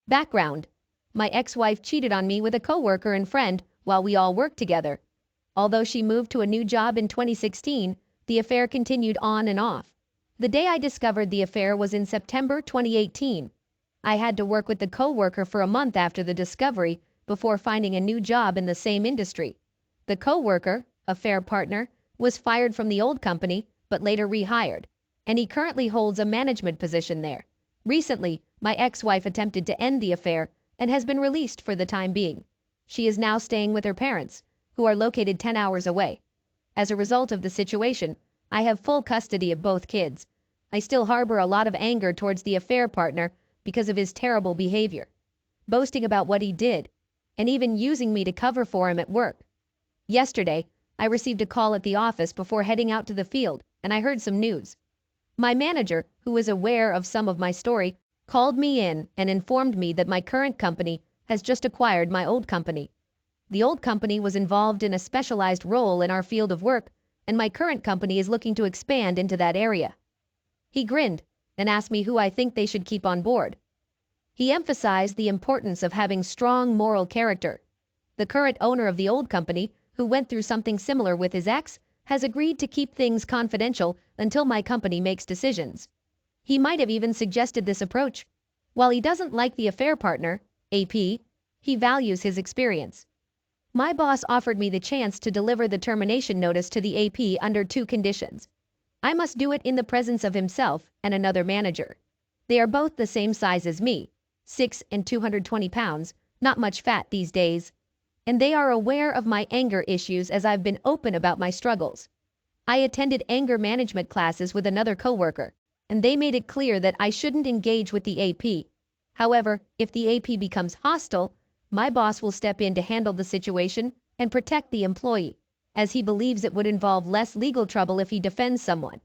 Background: my ex-wife cheated on me with a coworker and friend while we all worked together. Although she moved to a new job in 2016, the affair continued on and off. The day I discovered the affair was in September 2018. I had to work with the coworker for a month after the discovery before finding a new job in the same industry. The coworker, affair partner, was fired from the old company but later rehired, and he currently holds a management position there. Recently, my ex-wife attempted to end the affair and has been released for the time being. She is now staying with her parents, who are located 10 hours away. As a result of the situation, I have full custody of both kids. I still harbor a lot of anger towards the affair partner because of his terrible behavior, boasting about what he did, and even using me to cover for him at work. Yesterday, I received a call at the office before heading out to the field, and I heard some news. My manager, who is aware of some of my story, called me in and informed me that my current company has just acquired my old company. The old company was involved in a specialized role in our field of work, and my current company is looking to expand into that area. He grinned and asked me who I think they should keep on board. He emphasized the importance of having strong moral character. The current owner of the old company, who went through something similar with his ex, has agreed to keep things confidential until my company makes decisions. He might have even suggested this approach. While he doesn't like the affair partner, AP, he values his experience. My boss offered me the chance to deliver the termination notice to the AP under 2 conditions. I must do it in the presence of himself and another manager. They are both the same size as me, 6 and 220 pounds, not much fat these days. And they are aware of my anger issues as I've been open about my struggles. I attended anger management classes with another coworker, and they made it clear that I shouldn't engage with the AP. However, if the AP becomes hostile, my boss will step in to handle the situation and protect the employee, as he believes it would involve less legal trouble if he defends someone.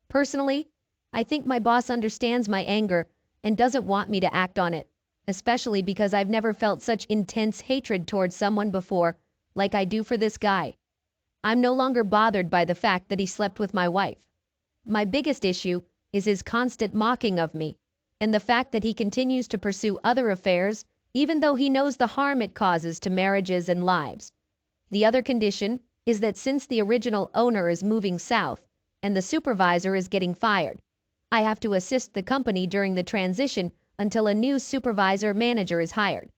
Personally, I think my boss understands my anger and doesn't want me to act on it, especially because I've never felt such intense hatred towards someone before, like I do for this guy. I'm no longer bothered by the fact that he slept with my wife. My biggest issue is his constant mocking of me, and the fact that he continues to pursue other affairs even though he knows the harm it causes to marriages and lives. The other condition is that since the original owner is moving south and the supervisor is getting fired, I have to assist the company during the transition until a new supervisor manager is hired.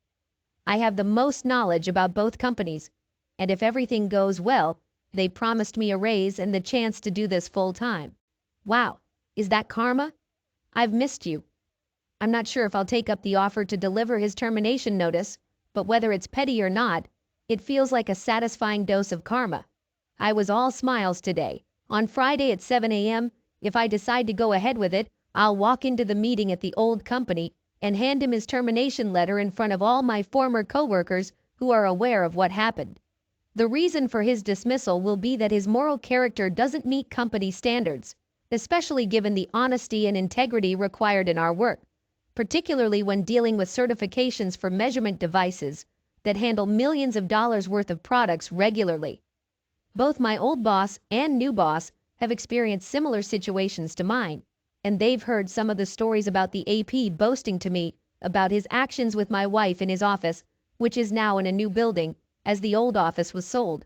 I have the most knowledge about both companies, and if everything goes well, they promised me a raise and the chance to do this full time. Wow, is that karma? I've missed you. I'm not sure if I'll take up the offer to deliver his termination notice, but whether it's petty or not, it feels like a satisfying dose of karma. I was all smiles today. On Friday at 7 a.m., if I decide to go ahead with it, I'll walk into the meeting at the old company and hand him his termination letter in front of all my former coworkers who are aware of what happened. The reason for his dismissal will be that his moral character doesn't meet company standards, especially given the honesty and integrity required in our work, particularly when dealing with certifications for measurement devices that handle millions of dollars worth of products regularly. Both my old boss and new boss have experienced similar situations to mine, and they've heard some of the stories about the AP boasting to me about his actions with my wife in his office, which is now in a new building, as the old office was sold.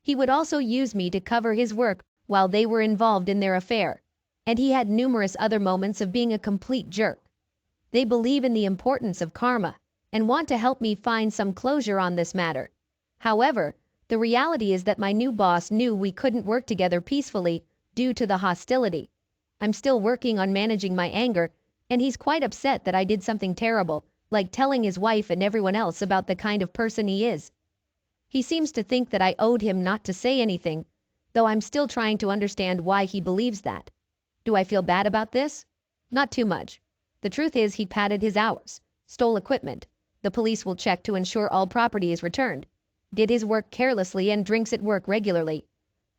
He would also use me to cover his work while they were involved in their affair, and he had numerous other moments of being a complete jerk. They believe in the importance of karma and want to help me find some closure on this matter. However, the reality is that my new boss knew we couldn't work together peacefully due to the hostility. I'm still working on managing my anger, and he's quite upset that I did something terrible, like telling his wife and everyone else about the kind of person he is. He seems to think that I owed him not to say anything, though I'm still trying to understand why he believes that. Do I feel bad about this? Not too much. The truth is he padded his hours, stole equipment, the police will check to ensure all property is returned, did his work carelessly and drinks at work regularly.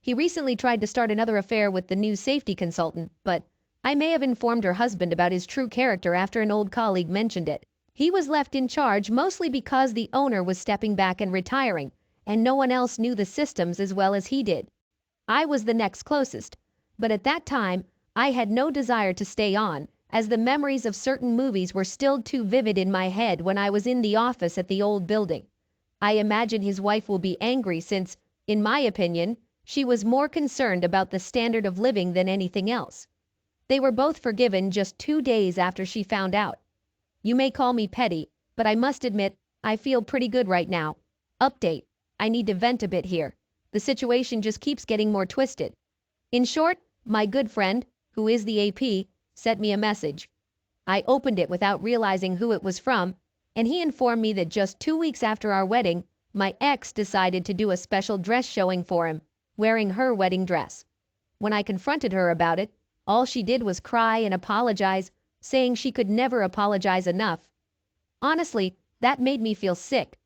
He recently tried to start another affair with the new safety consultant, but I may have informed her husband about his true character after an old colleague mentioned it. He was left in charge mostly because the owner was stepping back and retiring, and no one else knew the systems as well as he did. I was the next closest, but at that time, I had no desire to stay on, as the memories of certain movies were still too vivid in my head when I was in the office at the old building. I imagine his wife will be angry since, in my opinion, she was more concerned about the standard of living than anything else. They were both forgiven just 2 days after she found out. You may call me petty, but I must admit, I feel pretty good right now. Update. I need to vent a bit here. The situation just keeps getting more twisted. In short, my good friend, who is the AP, sent me a message. I opened it without realizing who it was from, and he informed me that just 2 weeks after our wedding, my ex decided to do a special dress showing for him, wearing her wedding dress. When I confronted her about it, all she did was cry and apologize, saying she could never apologize enough. Honestly, that made me feel sick.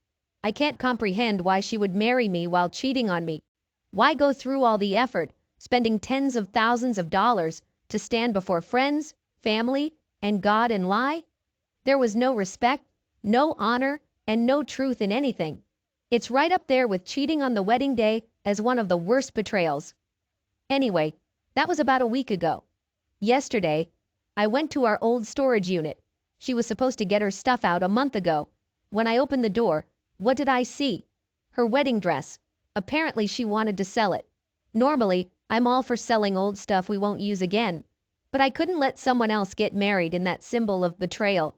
I can't comprehend why she would marry me while cheating on me. Why go through all the effort, spending tens of thousands of dollars, to stand before friends, family, and God and lie? There was no respect, no honor, and no truth in anything. It's right up there with cheating on the wedding day as one of the worst betrayals. Anyway, that was about a week ago. Yesterday, I went to our old storage unit. She was supposed to get her stuff out a month ago. When I opened the door, what did I see? Her wedding dress. Apparently she wanted to sell it. Normally, I'm all for selling old stuff we won't use again, but I couldn't let someone else get married in that symbol of betrayal.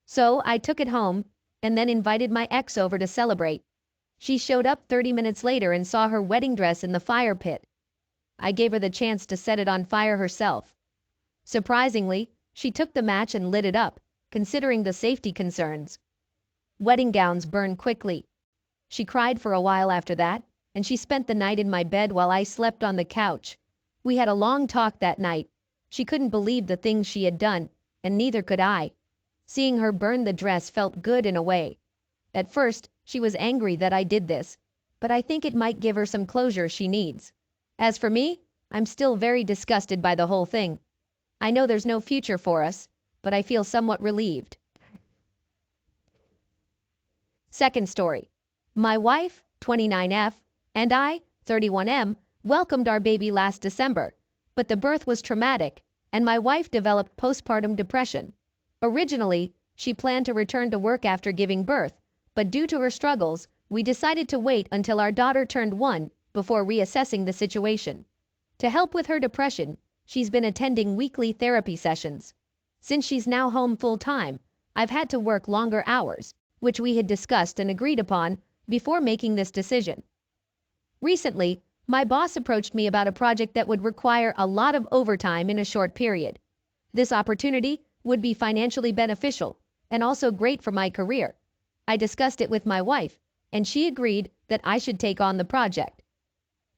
So I took it home and then invited my ex over to celebrate. She showed up 30 minutes later and saw her wedding dress in the fire pit. I gave her the chance to set it on fire herself. Surprisingly, she took the match and lit it up, considering the safety concerns. Wedding gowns burn quickly. She cried for a while after that, and she spent the night in my bed while I slept on the couch. We had a long talk that night. She couldn't believe the things she had done, and neither could I. Seeing her burn the dress felt good in a way. At first, she was angry that I did this, but I think it might give her some closure she needs. As for me, I'm still very disgusted by the whole thing. I know there's no future for us, but I feel somewhat relieved. Second story. My wife, 29F, and I, 31M, welcomed our baby last December, but the birth was traumatic, and my wife developed postpartum depression. Originally, she planned to return to work after giving birth, but due to her struggles, we decided to wait until our daughter turned 1 before reassessing the situation. To help with her depression, she's been attending weekly therapy sessions. Since she's now home full-time, I've had to work longer hours, which we had discussed and agreed upon before making this decision. Recently, my boss approached me about a project that would require a lot of overtime in a short period. This opportunity would be financially beneficial and also great for my career. I discussed it with my wife, and she agreed that I should take on the project.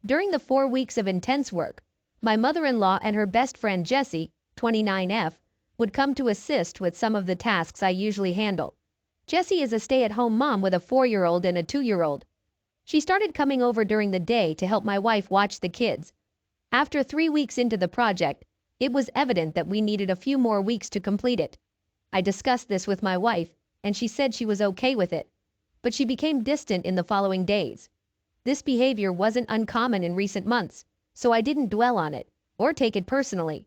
During the 4 weeks of intense work, my mother-in-law and her best friend Jessie, 29F, would come to assist with some of the tasks I usually handle. Jessie is a stay-at-home mom with a 4-year-old and a 2-year-old. She started coming over during the day to help my wife watch the kids. After 3 weeks into the project, it was evident that we needed a few more weeks to complete it. I discussed this with my wife, and she said she was okay with it, but she became distant in the following days. This behavior wasn't uncommon in recent months, so I didn't dwell on it or take it personally.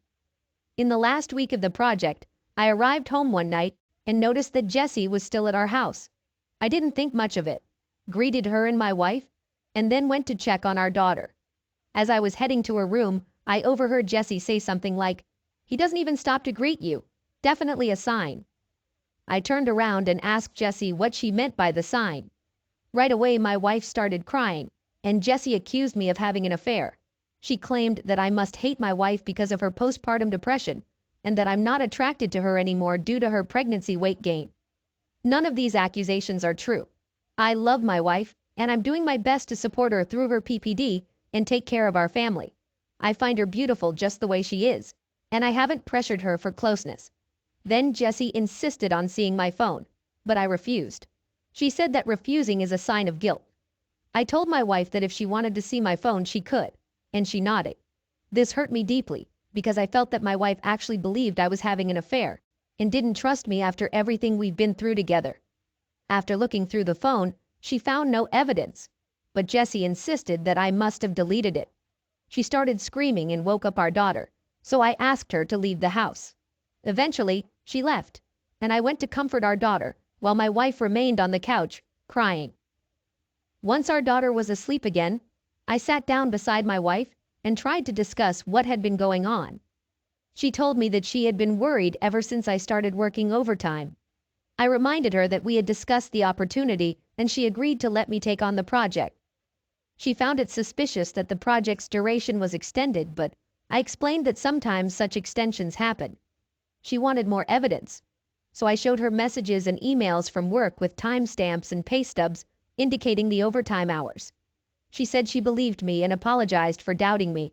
In the last week of the project, I arrived home one night and noticed that Jessie was still at our house. I didn't think much of it, greeted her and my wife, and then went to check on our daughter. As I was heading to her room, I overheard Jessie say something like, "He doesn't even stop to greet you. Definitely a sign." I turned around and asked Jessie what she meant by the sign. Right away, my wife started crying, and Jessie accused me of having an affair. She claimed that I must hate my wife because of her postpartum depression, and that I'm not attracted to her anymore due to her pregnancy weight gain. None of these accusations are true. I love my wife, and I'm doing my best to support her through her PPD and take care of our family. I find her beautiful just the way she is, and I haven't pressured her for closeness. Then Jessie insisted on seeing my phone, but I refused. She said that refusing is a sign of guilt. I told my wife that if she wanted to see my phone, she could, and she nodded. This hurt me deeply, because I felt that my wife actually believed I was having an affair, and didn't trust me after everything we've been through together. After looking through the phone, she found no evidence, but Jessie insisted that I must have deleted it. She started screaming and woke up our daughter, so I asked her to leave the house. Eventually, she left, and I went to comfort our daughter, while my wife remained on the couch, crying. Once our daughter was asleep again, I sat down beside my wife and tried to discuss what had been going on. She told me that she had been worried ever since I started working overtime. I reminded her that we had discussed the opportunity and she agreed to let me take on the project. She found it suspicious that the project's duration was extended, but I explained that sometimes such extensions happen. She wanted more evidence, so I showed her messages and emails from work with timestamps and pay stubs indicating the overtime hours. She said she believed me and apologized for doubting me,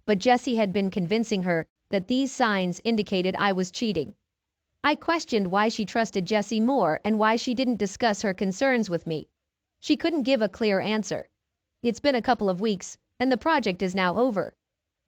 but Jessie had been convincing her that these signs indicated I was cheating. I questioned why she trusted Jessie more and why she didn't discuss her concerns with me. She couldn't give a clear answer. It's been a couple of weeks, and the project is now over.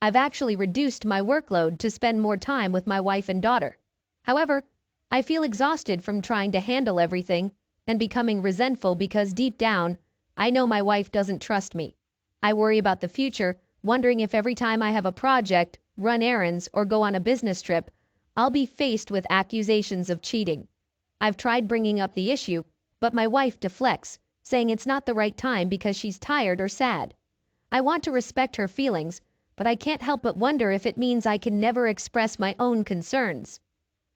I've actually reduced my workload to spend more time with my wife and daughter. However, I feel exhausted from trying to handle everything and becoming resentful because deep down, I know my wife doesn't trust me. I worry about the future, wondering if every time I have a project, run errands, or go on a business trip, I'll be faced with accusations of cheating. I've tried bringing up the issue, but my wife deflects, saying it's not the right time because she's tired or sad. I want to respect her feelings, but I can't help but wonder if it means I can never express my own concerns.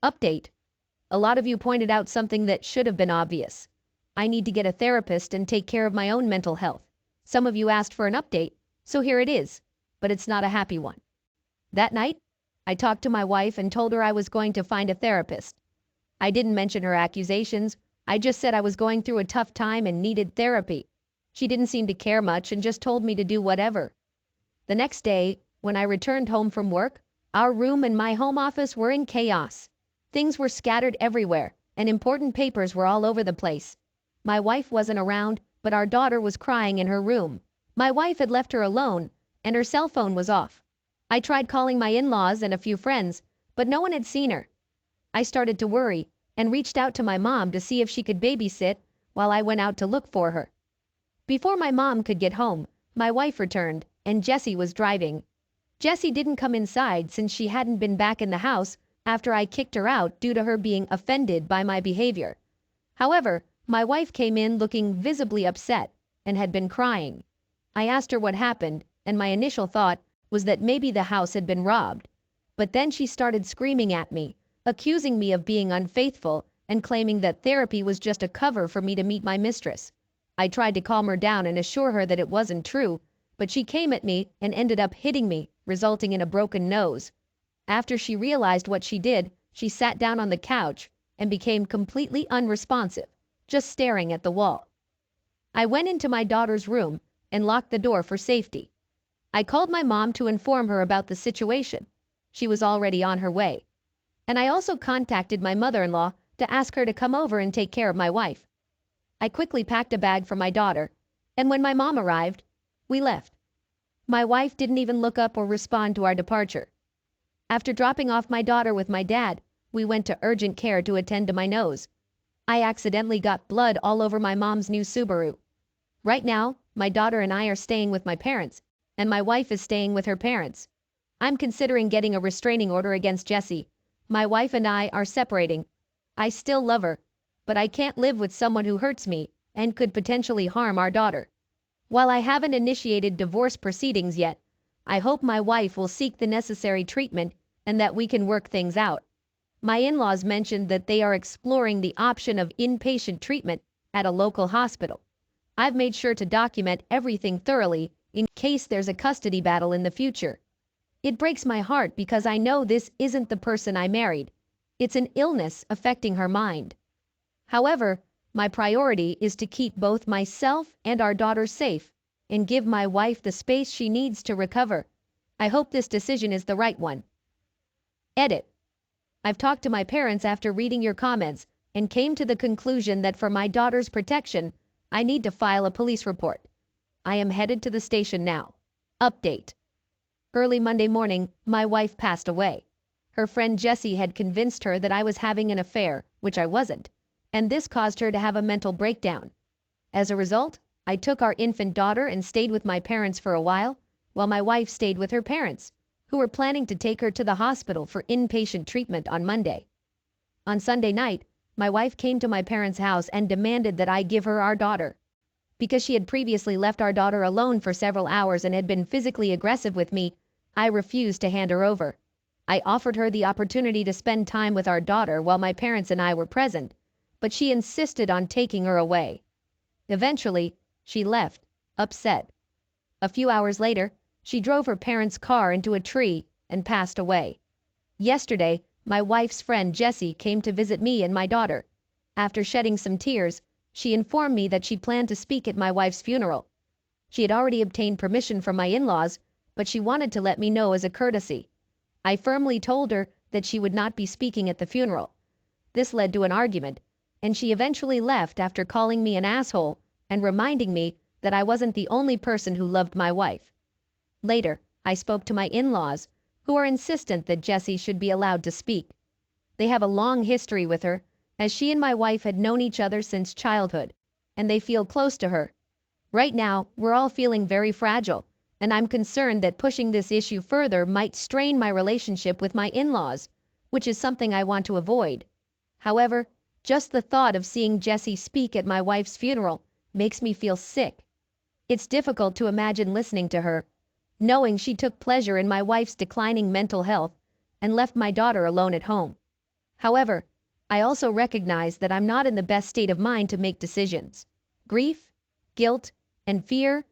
Update. A lot of you pointed out something that should have been obvious. I need to get a therapist and take care of my own mental health. Some of you asked for an update, so here it is, but it's not a happy one. That night, I talked to my wife and told her I was going to find a therapist. I didn't mention her accusations. I just said I was going through a tough time and needed therapy. She didn't seem to care much and just told me to do whatever. The next day, when I returned home from work, our room and my home office were in chaos. Things were scattered everywhere, and important papers were all over the place. My wife wasn't around, but our daughter was crying in her room. My wife had left her alone, and her cell phone was off. I tried calling my in-laws and a few friends, but no one had seen her. I started to worry and reached out to my mom to see if she could babysit while I went out to look for her. Before my mom could get home, my wife returned, and Jessie was driving. Jessie didn't come inside since she hadn't been back in the house after I kicked her out due to her being offended by my behavior. However, my wife came in looking visibly upset and had been crying. I asked her what happened, and my initial thought was that maybe the house had been robbed. But then she started screaming at me, accusing me of being unfaithful and claiming that therapy was just a cover for me to meet my mistress. I tried to calm her down and assure her that it wasn't true, but she came at me and ended up hitting me, resulting in a broken nose. After she realized what she did, she sat down on the couch and became completely unresponsive, just staring at the wall. I went into my daughter's room and locked the door for safety. I called my mom to inform her about the situation. She was already on her way. And I also contacted my mother-in-law to ask her to come over and take care of my wife. I quickly packed a bag for my daughter, and when my mom arrived, we left. My wife didn't even look up or respond to our departure. After dropping off my daughter with my dad, we went to urgent care to attend to my nose. I accidentally got blood all over my mom's new Subaru. Right now, my daughter and I are staying with my parents, and my wife is staying with her parents. I'm considering getting a restraining order against Jessie. My wife and I are separating. I still love her, but I can't live with someone who hurts me and could potentially harm our daughter. While I haven't initiated divorce proceedings yet, I hope my wife will seek the necessary treatment and that we can work things out. My in-laws mentioned that they are exploring the option of inpatient treatment at a local hospital. I've made sure to document everything thoroughly in case there's a custody battle in the future. It breaks my heart because I know this isn't the person I married. It's an illness affecting her mind. However, my priority is to keep both myself and our daughter safe and give my wife the space she needs to recover. I hope this decision is the right one. Edit. I've talked to my parents after reading your comments and came to the conclusion that for my daughter's protection, I need to file a police report. I am headed to the station now. Update. Early Monday morning, my wife passed away. Her friend Jessie had convinced her that I was having an affair, which I wasn't, and this caused her to have a mental breakdown. As a result, I took our infant daughter and stayed with my parents for a while my wife stayed with her parents. who were planning to take her to the hospital for inpatient treatment on Monday. On Sunday night, my wife came to my parents' house and demanded that I give her our daughter. Because she had previously left our daughter alone for several hours and had been physically aggressive with me, I refused to hand her over. I offered her the opportunity to spend time with our daughter while my parents and I were present, but she insisted on taking her away. Eventually, she left, upset. A few hours later, she drove her parents' car into a tree and passed away. Yesterday, my wife's friend Jessie came to visit me and my daughter. After shedding some tears, she informed me that she planned to speak at my wife's funeral. She had already obtained permission from my in-laws, but she wanted to let me know as a courtesy. I firmly told her that she would not be speaking at the funeral. This led to an argument, and she eventually left after calling me an asshole and reminding me that I wasn't the only person who loved my wife. Later, I spoke to my in-laws, who are insistent that Jessie should be allowed to speak. They have a long history with her, as she and my wife had known each other since childhood, and they feel close to her. Right now, we're all feeling very fragile, and I'm concerned that pushing this issue further might strain my relationship with my in-laws, which is something I want to avoid. However, just the thought of seeing Jessie speak at my wife's funeral makes me feel sick. It's difficult to imagine listening to her, knowing she took pleasure in my wife's declining mental health and left my daughter alone at home. However, I also recognize that I'm not in the best state of mind to make decisions. Grief, guilt, and fear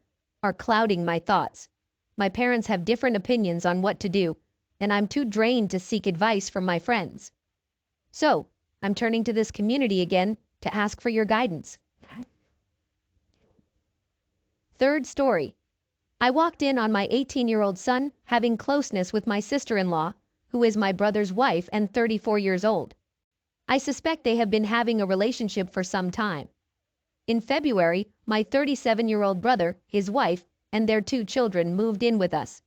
are clouding my thoughts. My parents have different opinions on what to do, and I'm too drained to seek advice from my friends. So, I'm turning to this community again to ask for your guidance. Third story. I walked in on my 18-year-old son having closeness with my sister-in-law, who is my brother's wife and 34 years old. I suspect they have been having a relationship for some time. In February, my 37-year-old brother, his wife, and their 2 children moved in with us.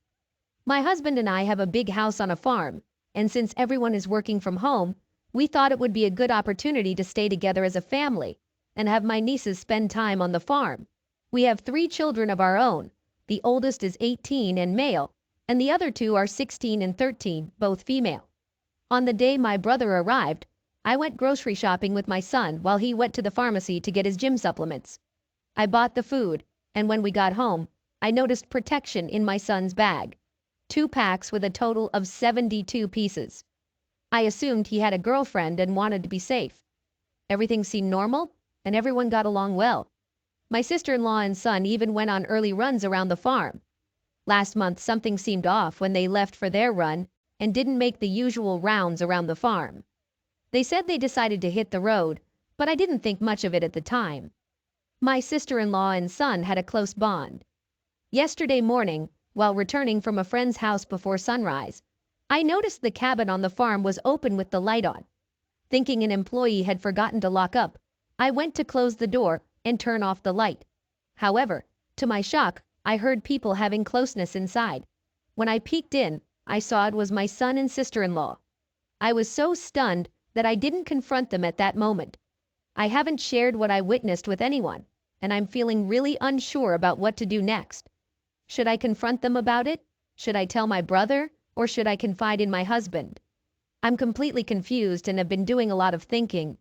My husband and I have a big house on a farm, and since everyone is working from home, we thought it would be a good opportunity to stay together as a family and have my nieces spend time on the farm. We have 3 children of our own. The oldest is 18 and male, and the other 2 are 16 and 13, both female. On the day my brother arrived, I went grocery shopping with my son while he went to the pharmacy to get his gym supplements. I bought the food, and when we got home, I noticed protection in my son's bag. 2 packs with a total of 72 pieces. I assumed he had a girlfriend and wanted to be safe. Everything seemed normal, and everyone got along well. My sister-in-law and son even went on early runs around the farm. Last month something seemed off when they left for their run and didn't make the usual rounds around the farm. They said they decided to hit the road, but I didn't think much of it at the time. My sister-in-law and son had a close bond. Yesterday morning, while returning from a friend's house before sunrise, I noticed the cabin on the farm was open with the light on. Thinking an employee had forgotten to lock up, I went to close the door and turn off the light. However, to my shock, I heard people having closeness inside. When I peeked in, I saw it was my son and sister-in-law. I was so stunned that I didn't confront them at that moment. I haven't shared what I witnessed with anyone, and I'm feeling really unsure about what to do next. Should I confront them about it? Should I tell my brother? Or should I confide in my husband? I'm completely confused and have been doing a lot of thinking.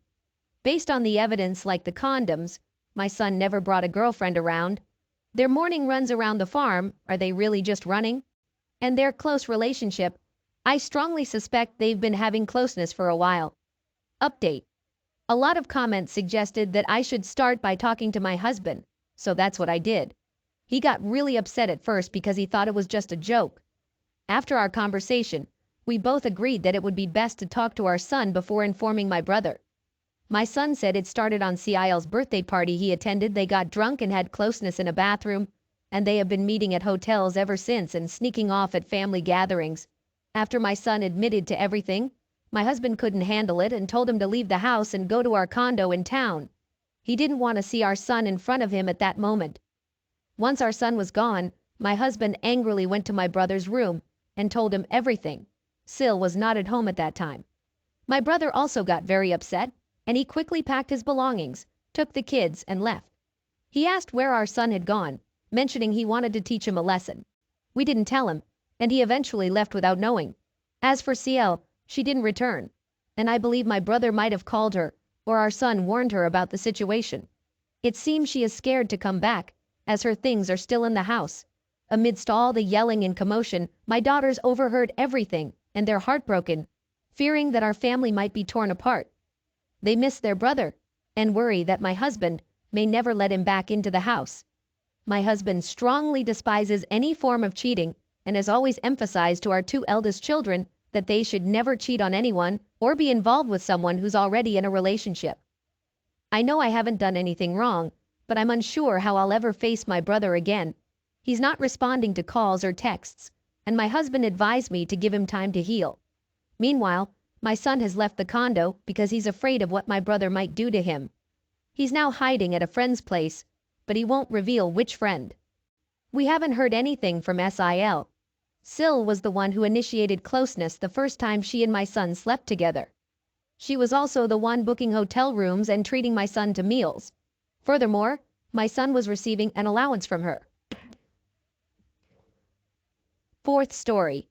Based on the evidence like the condoms, my son never brought a girlfriend around. Their morning runs around the farm, are they really just running? And their close relationship, I strongly suspect they've been having closeness for a while. Update. A lot of comments suggested that I should start by talking to my husband, so that's what I did. He got really upset at first because he thought it was just a joke. After our conversation, we both agreed that it would be best to talk to our son before informing my brother. My son said it started on Ciel's birthday party he attended. They got drunk and had closeness in a bathroom, and they have been meeting at hotels ever since and sneaking off at family gatherings. After my son admitted to everything, my husband couldn't handle it and told him to leave the house and go to our condo in town. He didn't want to see our son in front of him at that moment. Once our son was gone, my husband angrily went to my brother's room and told him everything. Sil was not at home at that time. My brother also got very upset, and he quickly packed his belongings, took the kids, and left. He asked where our son had gone, mentioning he wanted to teach him a lesson. We didn't tell him, and he eventually left without knowing. As for CL, she didn't return, and I believe my brother might have called her, or our son warned her about the situation. It seems she is scared to come back, as her things are still in the house. Amidst all the yelling and commotion, my daughters overheard everything, and they're heartbroken, fearing that our family might be torn apart. They miss their brother, and worry that my husband may never let him back into the house. My husband strongly despises any form of cheating and has always emphasized to our two eldest children that they should never cheat on anyone or be involved with someone who's already in a relationship. I know I haven't done anything wrong, but I'm unsure how I'll ever face my brother again. He's not responding to calls or texts, and my husband advised me to give him time to heal. Meanwhile, my son has left the condo because he's afraid of what my brother might do to him. He's now hiding at a friend's place, but he won't reveal which friend. We haven't heard anything from SIL. Sil was the one who initiated closeness the first time she and my son slept together. She was also the one booking hotel rooms and treating my son to meals. Furthermore, my son was receiving an allowance from her. Fourth story.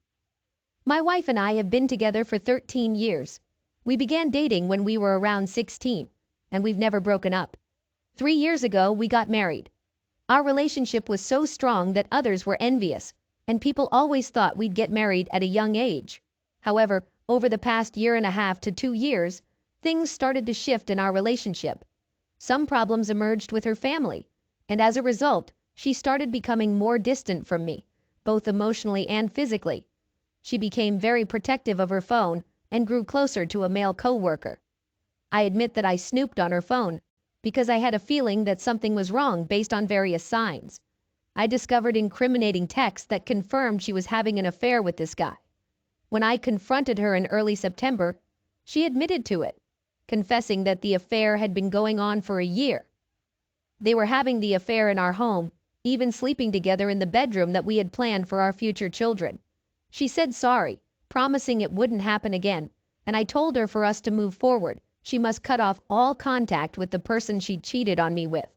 My wife and I have been together for 13 years. We began dating when we were around 16, and we've never broken up. 3 years ago, we got married. Our relationship was so strong that others were envious, and people always thought we'd get married at a young age. However, over the past 1.5 to 2 years, things started to shift in our relationship. Some problems emerged with her family, and as a result, she started becoming more distant from me, both emotionally and physically. She became very protective of her phone and grew closer to a male co-worker. I admit that I snooped on her phone because I had a feeling that something was wrong based on various signs. I discovered incriminating texts that confirmed she was having an affair with this guy. When I confronted her in early September, she admitted to it, confessing that the affair had been going on for a year. They were having the affair in our home, even sleeping together in the bedroom that we had planned for our future children. She said sorry, promising it wouldn't happen again, and I told her for us to move forward, she must cut off all contact with the person she cheated on me with.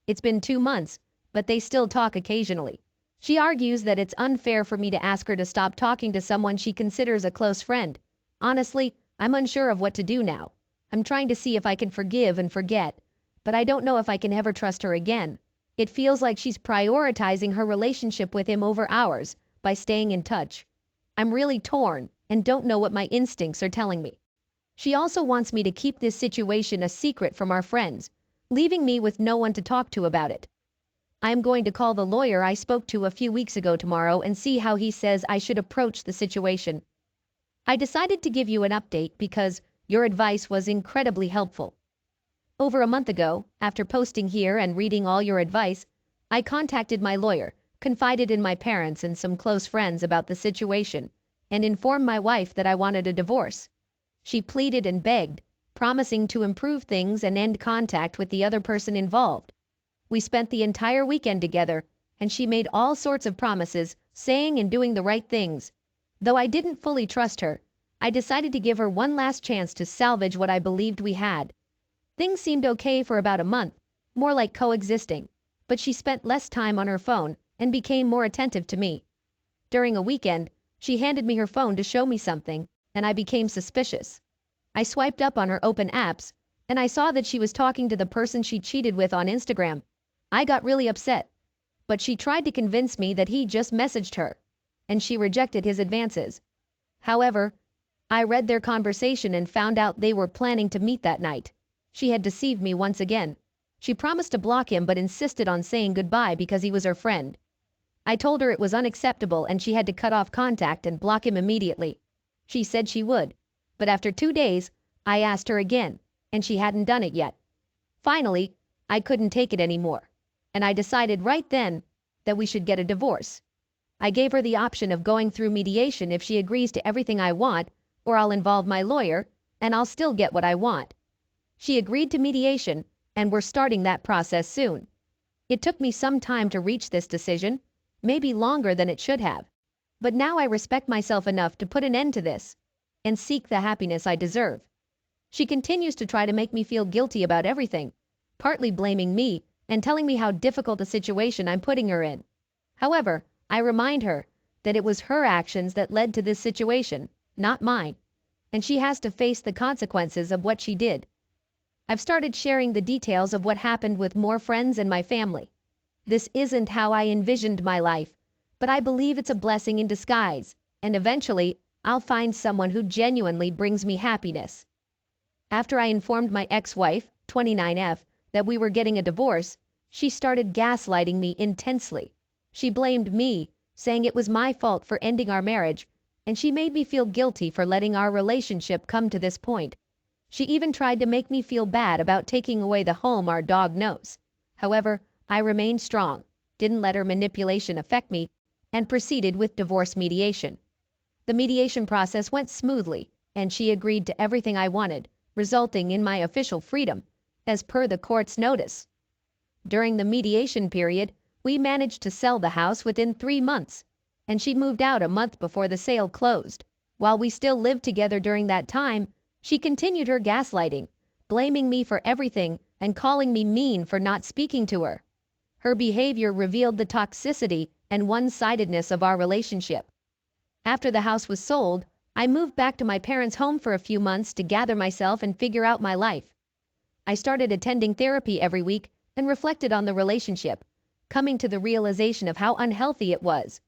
It's been 2 months, but they still talk occasionally. She argues that it's unfair for me to ask her to stop talking to someone she considers a close friend. Honestly, I'm unsure of what to do now. I'm trying to see if I can forgive and forget, but I don't know if I can ever trust her again. It feels like she's prioritizing her relationship with him over ours by staying in touch. I'm really torn and don't know what my instincts are telling me. She also wants me to keep this situation a secret from our friends, leaving me with no one to talk to about it. I am going to call the lawyer I spoke to a few weeks ago tomorrow and see how he says I should approach the situation. I decided to give you an update because your advice was incredibly helpful. Over a month ago, after posting here and reading all your advice, I contacted my lawyer, confided in my parents and some close friends about the situation, and informed my wife that I wanted a divorce. She pleaded and begged, promising to improve things and end contact with the other person involved. We spent the entire weekend together, and she made all sorts of promises, saying and doing the right things. Though I didn't fully trust her, I decided to give her one last chance to salvage what I believed we had. Things seemed okay for about a month, more like coexisting, but she spent less time on her phone and became more attentive to me. During a weekend, she handed me her phone to show me something, and I became suspicious. I swiped up on her open apps, and I saw that she was talking to the person she cheated with on Instagram. I got really upset, but she tried to convince me that he just messaged her, and she rejected his advances. However, I read their conversation and found out they were planning to meet that night. She had deceived me once again. She promised to block him but insisted on saying goodbye because he was her friend. I told her it was unacceptable and she had to cut off contact and block him immediately. She said she would, but after 2 days, I asked her again, and she hadn't done it yet. Finally, I couldn't take it anymore, and I decided right then that we should get a divorce. I gave her the option of going through mediation if she agrees to everything I want, or I'll involve my lawyer, and I'll still get what I want. She agreed to mediation, and we're starting that process soon. It took me some time to reach this decision, maybe longer than it should have. But now I respect myself enough to put an end to this and seek the happiness I deserve. She continues to try to make me feel guilty about everything, partly blaming me and telling me how difficult a situation I'm putting her in. However, I remind her that it was her actions that led to this situation, not mine, and she has to face the consequences of what she did. I've started sharing the details of what happened with more friends and my family. This isn't how I envisioned my life, but I believe it's a blessing in disguise, and eventually, I'll find someone who genuinely brings me happiness. After I informed my ex-wife, 29F, that we were getting a divorce, she started gaslighting me intensely. She blamed me, saying it was my fault for ending our marriage, and she made me feel guilty for letting our relationship come to this point. She even tried to make me feel bad about taking away the home our dog knows. However, I remained strong, didn't let her manipulation affect me, and proceeded with divorce mediation. The mediation process went smoothly, and she agreed to everything I wanted, resulting in my official freedom, as per the court's notice. During the mediation period, we managed to sell the house within 3 months, and she moved out a month before the sale closed. While we still lived together during that time, she continued her gaslighting, blaming me for everything and calling me mean for not speaking to her. Her behavior revealed the toxicity and one-sidedness of our relationship. After the house was sold, I moved back to my parents' home for a few months to gather myself and figure out my life. I started attending therapy every week and reflected on the relationship, coming to the realization of how unhealthy it was.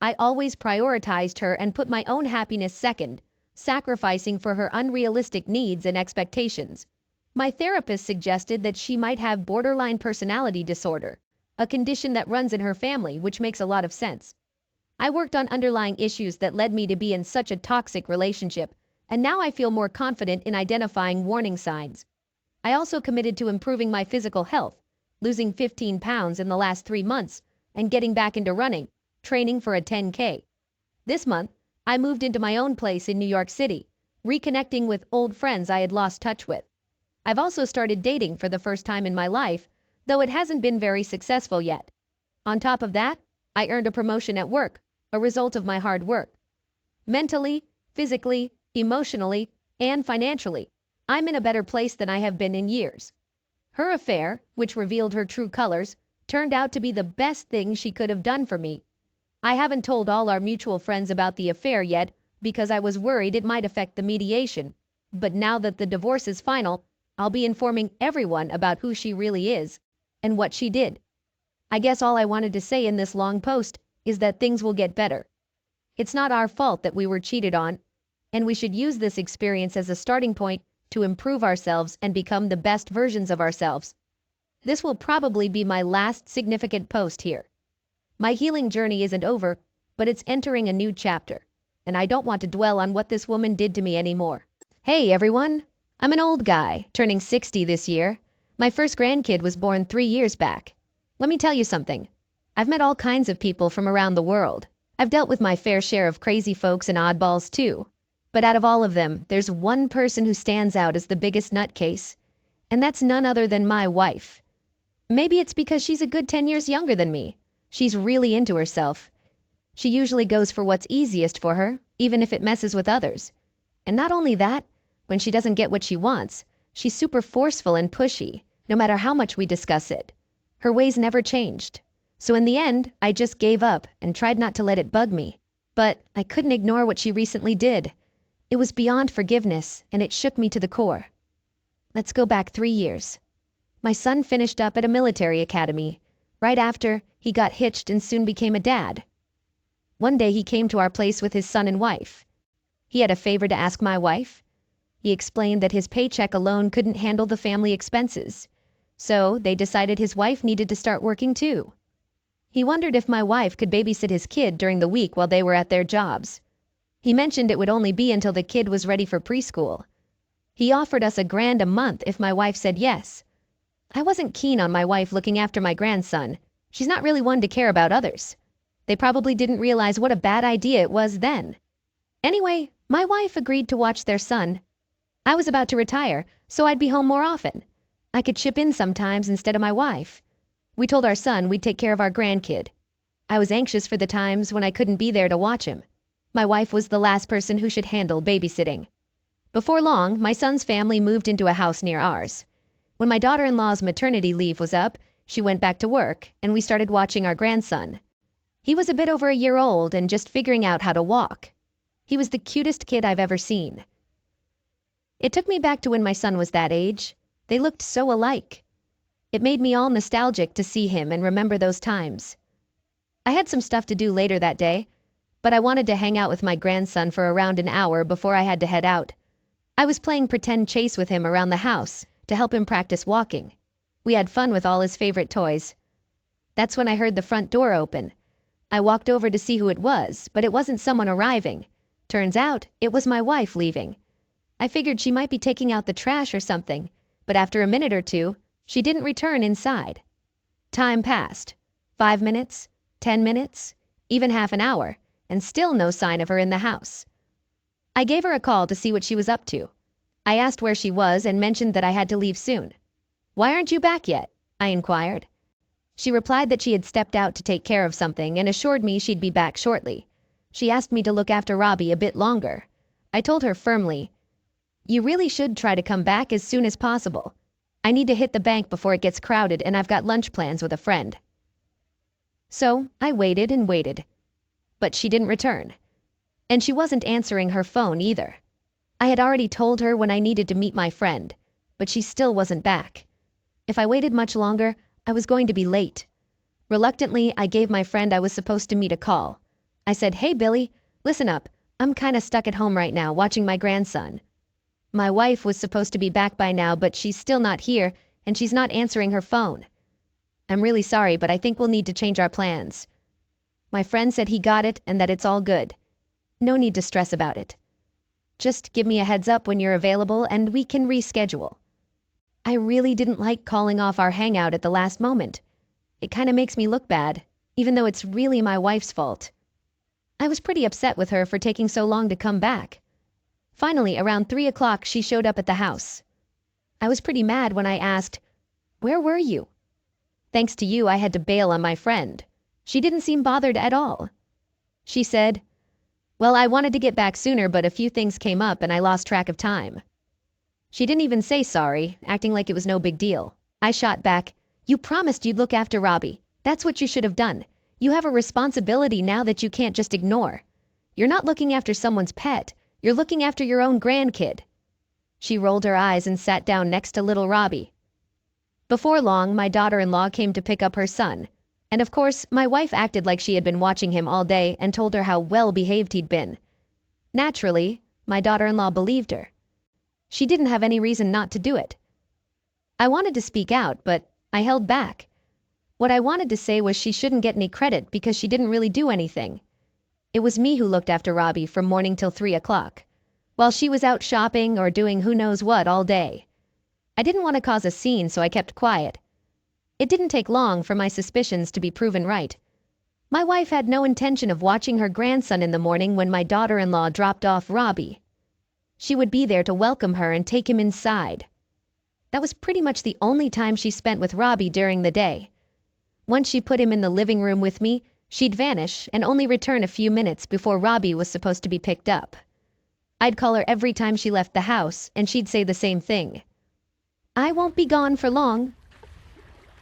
I always prioritized her and put my own happiness second, sacrificing for her unrealistic needs and expectations. My therapist suggested that she might have borderline personality disorder, a condition that runs in her family, which makes a lot of sense. I worked on underlying issues that led me to be in such a toxic relationship, and now I feel more confident in identifying warning signs. I also committed to improving my physical health, losing 15 pounds in the last 3 months, and getting back into running, training for a 10K. This month, I moved into my own place in New York City, reconnecting with old friends I had lost touch with. I've also started dating for the first time in my life, though it hasn't been very successful yet. On top of that, I earned a promotion at work, a result of my hard work. Mentally, physically, emotionally, and financially, I'm in a better place than I have been in years. Her affair, which revealed her true colors, turned out to be the best thing she could have done for me. I haven't told all our mutual friends about the affair yet because I was worried it might affect the mediation, but now that the divorce is final, I'll be informing everyone about who she really is and what she did. I guess all I wanted to say in this long post is that things will get better. It's not our fault that we were cheated on, and we should use this experience as a starting point to improve ourselves and become the best versions of ourselves. This will probably be my last significant post here. My healing journey isn't over, but it's entering a new chapter, and I don't want to dwell on what this woman did to me anymore. Hey everyone, I'm an old guy, turning 60 this year. My first grandkid was born 3 years back. Let me tell you something. I've met all kinds of people from around the world. I've dealt with my fair share of crazy folks and oddballs too. But out of all of them, there's one person who stands out as the biggest nutcase, and that's none other than my wife. Maybe it's because she's a good 10 years younger than me. She's really into herself. She usually goes for what's easiest for her, even if it messes with others. And not only that, when she doesn't get what she wants, she's super forceful and pushy, no matter how much we discuss it. Her ways never changed. So in the end, I just gave up and tried not to let it bug me. But I couldn't ignore what she recently did. It was beyond forgiveness, and it shook me to the core. Let's go back 3 years. My son finished up at a military academy. Right after, he got hitched and soon became a dad. One day he came to our place with his son and wife. He had a favor to ask my wife. He explained that his paycheck alone couldn't handle the family expenses. So they decided his wife needed to start working too. He wondered if my wife could babysit his kid during the week while they were at their jobs. He mentioned it would only be until the kid was ready for preschool. He offered us $1,000 a month if my wife said yes. I wasn't keen on my wife looking after my grandson. She's not really one to care about others. They probably didn't realize what a bad idea it was then. Anyway, my wife agreed to watch their son. I was about to retire, so I'd be home more often. I could chip in sometimes instead of my wife. We told our son we'd take care of our grandkid. I was anxious for the times when I couldn't be there to watch him. My wife was the last person who should handle babysitting. Before long, my son's family moved into a house near ours. When my daughter-in-law's maternity leave was up, she went back to work, and we started watching our grandson. He was a bit over a year old and just figuring out how to walk. He was the cutest kid I've ever seen. It took me back to when my son was that age. They looked so alike. It made me all nostalgic to see him and remember those times. I had some stuff to do later that day, but I wanted to hang out with my grandson for around an hour before I had to head out. I was playing pretend chase with him around the house to help him practice walking. We had fun with all his favorite toys. That's when I heard the front door open. I walked over to see who it was, but it wasn't someone arriving. Turns out, it was my wife leaving. I figured she might be taking out the trash or something, but after a minute or two, she didn't return inside. Time passed. 5 minutes, 10 minutes, even half an hour, and still no sign of her in the house. I gave her a call to see what she was up to. I asked where she was and mentioned that I had to leave soon. "Why aren't you back yet?" I inquired. She replied that she had stepped out to take care of something and assured me she'd be back shortly. She asked me to look after Robbie a bit longer. I told her firmly, "You really should try to come back as soon as possible. I need to hit the bank before it gets crowded and I've got lunch plans with a friend." So I waited and waited. But she didn't return. And she wasn't answering her phone either. I had already told her when I needed to meet my friend, but she still wasn't back. If I waited much longer, I was going to be late. Reluctantly, I gave my friend I was supposed to meet a call. I said, "Hey Billy, listen up. I'm kinda stuck at home right now watching my grandson. My wife was supposed to be back by now, but she's still not here, and she's not answering her phone. I'm really sorry, but I think we'll need to change our plans." My friend said he got it and that it's all good. No need to stress about it. Just give me a heads up when you're available and we can reschedule. I really didn't like calling off our hangout at the last moment. It kinda makes me look bad, even though it's really my wife's fault. I was pretty upset with her for taking so long to come back. Finally, around 3 o'clock, she showed up at the house. I was pretty mad when I asked, "Where were you?" Thanks to you, I had to bail on my friend. She didn't seem bothered at all. She said, "Well, I wanted to get back sooner, but a few things came up and I lost track of time." She didn't even say sorry, acting like it was no big deal. I shot back, "You promised you'd look after Robbie. That's what you should have done. You have a responsibility now that you can't just ignore. You're not looking after someone's pet. You're looking after your own grandkid." She rolled her eyes and sat down next to little Robbie. Before long, my daughter-in-law came to pick up her son. And of course, my wife acted like she had been watching him all day and told her how well-behaved he'd been. Naturally, my daughter-in-law believed her. She didn't have any reason not to do it. I wanted to speak out, but I held back. What I wanted to say was she shouldn't get any credit because she didn't really do anything. It was me who looked after Robbie from morning till 3 o'clock, while she was out shopping or doing who knows what all day. I didn't want to cause a scene, so I kept quiet. It didn't take long for my suspicions to be proven right. My wife had no intention of watching her grandson in the morning when my daughter-in-law dropped off Robbie. She would be there to welcome her and take him inside. That was pretty much the only time she spent with Robbie during the day. Once she put him in the living room with me, she'd vanish and only return a few minutes before Robbie was supposed to be picked up. I'd call her every time she left the house, and she'd say the same thing. "I won't be gone for long."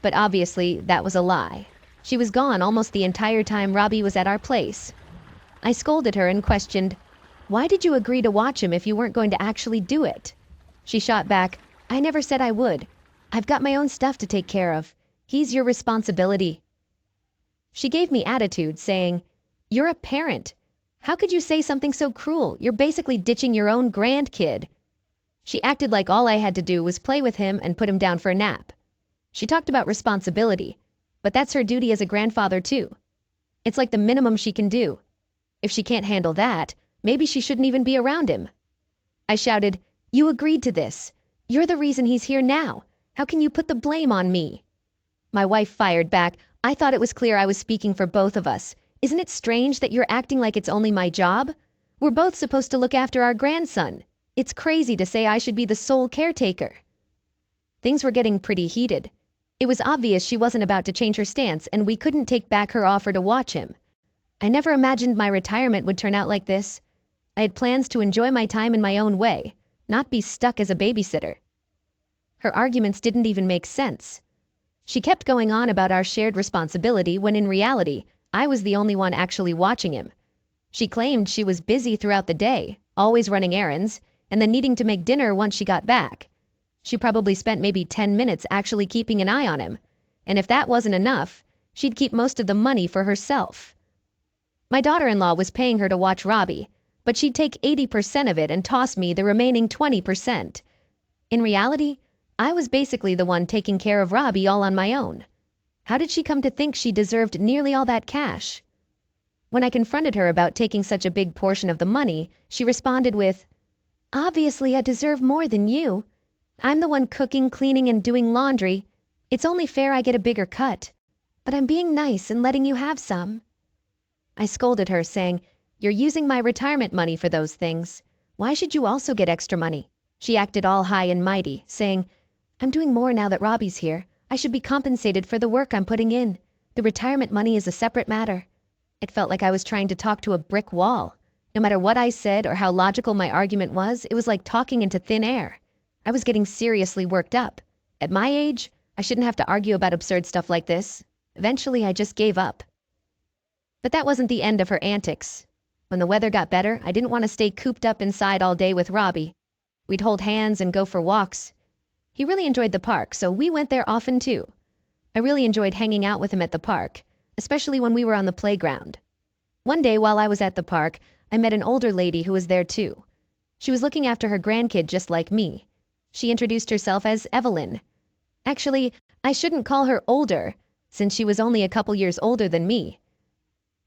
But obviously, that was a lie. She was gone almost the entire time Robbie was at our place. I scolded her and questioned, "Why did you agree to watch him if you weren't going to actually do it?" She shot back, "I never said I would. I've got my own stuff to take care of. He's your responsibility." She gave me attitude, saying, "You're a parent. How could you say something so cruel? You're basically ditching your own grandkid." She acted like all I had to do was play with him and put him down for a nap. She talked about responsibility, but that's her duty as a grandfather too. It's like the minimum she can do. If she can't handle that, maybe she shouldn't even be around him. I shouted, "You agreed to this. You're the reason he's here now. How can you put the blame on me?" My wife fired back, "I thought it was clear I was speaking for both of us. Isn't it strange that you're acting like it's only my job? We're both supposed to look after our grandson. It's crazy to say I should be the sole caretaker." Things were getting pretty heated. It was obvious she wasn't about to change her stance, and we couldn't take back her offer to watch him. I never imagined my retirement would turn out like this. I had plans to enjoy my time in my own way, not be stuck as a babysitter. Her arguments didn't even make sense. She kept going on about our shared responsibility when in reality, I was the only one actually watching him. She claimed she was busy throughout the day, always running errands, and then needing to make dinner once she got back. She probably spent maybe 10 minutes actually keeping an eye on him. And if that wasn't enough, she'd keep most of the money for herself. My daughter-in-law was paying her to watch Robbie, but she'd take 80% of it and toss me the remaining 20%. In reality, I was basically the one taking care of Robbie all on my own. How did she come to think she deserved nearly all that cash? When I confronted her about taking such a big portion of the money, she responded with, "Obviously, I deserve more than you. I'm the one cooking, cleaning, and doing laundry. It's only fair I get a bigger cut. But I'm being nice and letting you have some." I scolded her, saying, "You're using my retirement money for those things. Why should you also get extra money?" She acted all high and mighty, saying, "I'm doing more now that Robbie's here. I should be compensated for the work I'm putting in. The retirement money is a separate matter." It felt like I was trying to talk to a brick wall. No matter what I said or how logical my argument was, it was like talking into thin air. I was getting seriously worked up. At my age, I shouldn't have to argue about absurd stuff like this. Eventually, I just gave up. But that wasn't the end of her antics. When the weather got better, I didn't want to stay cooped up inside all day with Robbie. We'd hold hands and go for walks. He really enjoyed the park, so we went there often too. I really enjoyed hanging out with him at the park, especially when we were on the playground. One day while I was at the park, I met an older lady who was there too. She was looking after her grandkid just like me. She introduced herself as Evelyn. Actually, I shouldn't call her older, since she was only a couple years older than me.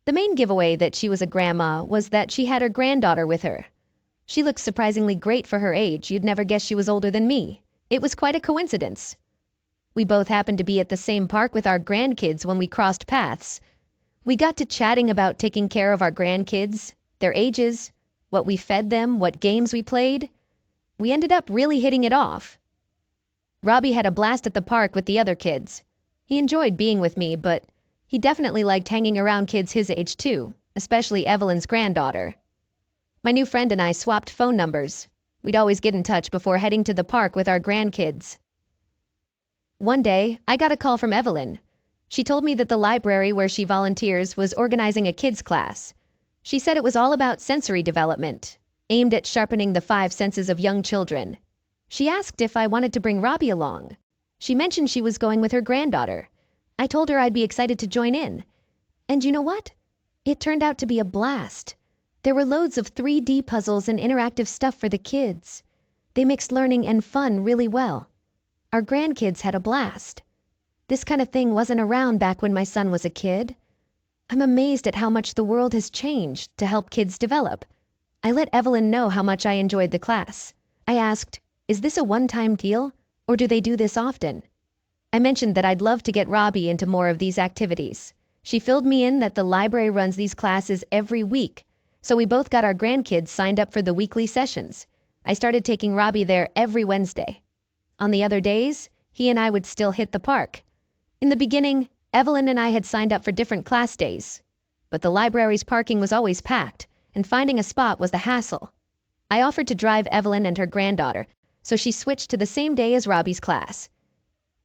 The main giveaway that she was a grandma was that she had her granddaughter with her. She looked surprisingly great for her age. You'd never guess she was older than me. It was quite a coincidence. We both happened to be at the same park with our grandkids when we crossed paths. We got to chatting about taking care of our grandkids, their ages, what we fed them, what games we played. We ended up really hitting it off. Robbie had a blast at the park with the other kids. He enjoyed being with me, but he definitely liked hanging around kids his age too, especially Evelyn's granddaughter. My new friend and I swapped phone numbers. We'd always get in touch before heading to the park with our grandkids. One day, I got a call from Evelyn. She told me that the library where she volunteers was organizing a kids class. She said it was all about sensory development, aimed at sharpening the 5 senses of young children. She asked if I wanted to bring Robbie along. She mentioned she was going with her granddaughter. I told her I'd be excited to join in. And you know what? It turned out to be a blast. There were loads of 3D puzzles and interactive stuff for the kids. They mixed learning and fun really well. Our grandkids had a blast. This kind of thing wasn't around back when my son was a kid. I'm amazed at how much the world has changed to help kids develop. I let Evelyn know how much I enjoyed the class. I asked, "Is this a one-time deal, or do they do this often?" I mentioned that I'd love to get Robbie into more of these activities. She filled me in that the library runs these classes every week, so we both got our grandkids signed up for the weekly sessions. I started taking Robbie there every Wednesday. On the other days, he and I would still hit the park. In the beginning, Evelyn and I had signed up for different class days, but the library's parking was always packed, and finding a spot was the hassle. I offered to drive Evelyn and her granddaughter, so she switched to the same day as Robbie's class.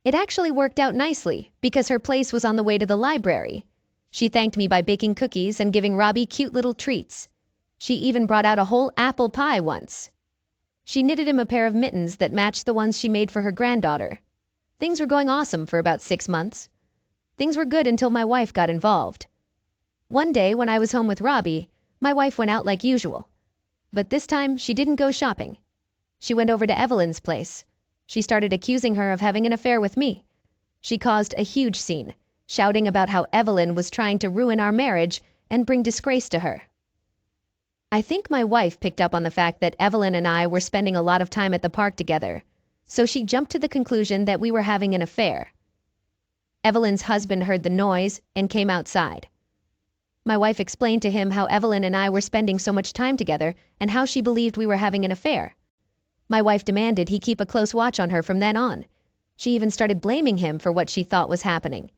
It actually worked out nicely, because her place was on the way to the library. She thanked me by baking cookies and giving Robbie cute little treats. She even brought out a whole apple pie once. She knitted him a pair of mittens that matched the ones she made for her granddaughter. Things were going awesome for about 6 months. Things were good until my wife got involved. One day when I was home with Robbie, my wife went out like usual. But this time she didn't go shopping. She went over to Evelyn's place. She started accusing her of having an affair with me. She caused a huge scene, shouting about how Evelyn was trying to ruin our marriage and bring disgrace to her. I think my wife picked up on the fact that Evelyn and I were spending a lot of time at the park together, so she jumped to the conclusion that we were having an affair. Evelyn's husband heard the noise and came outside. My wife explained to him how Evelyn and I were spending so much time together and how she believed we were having an affair. My wife demanded he keep a close watch on her from then on. She even started blaming him for what she thought was happening.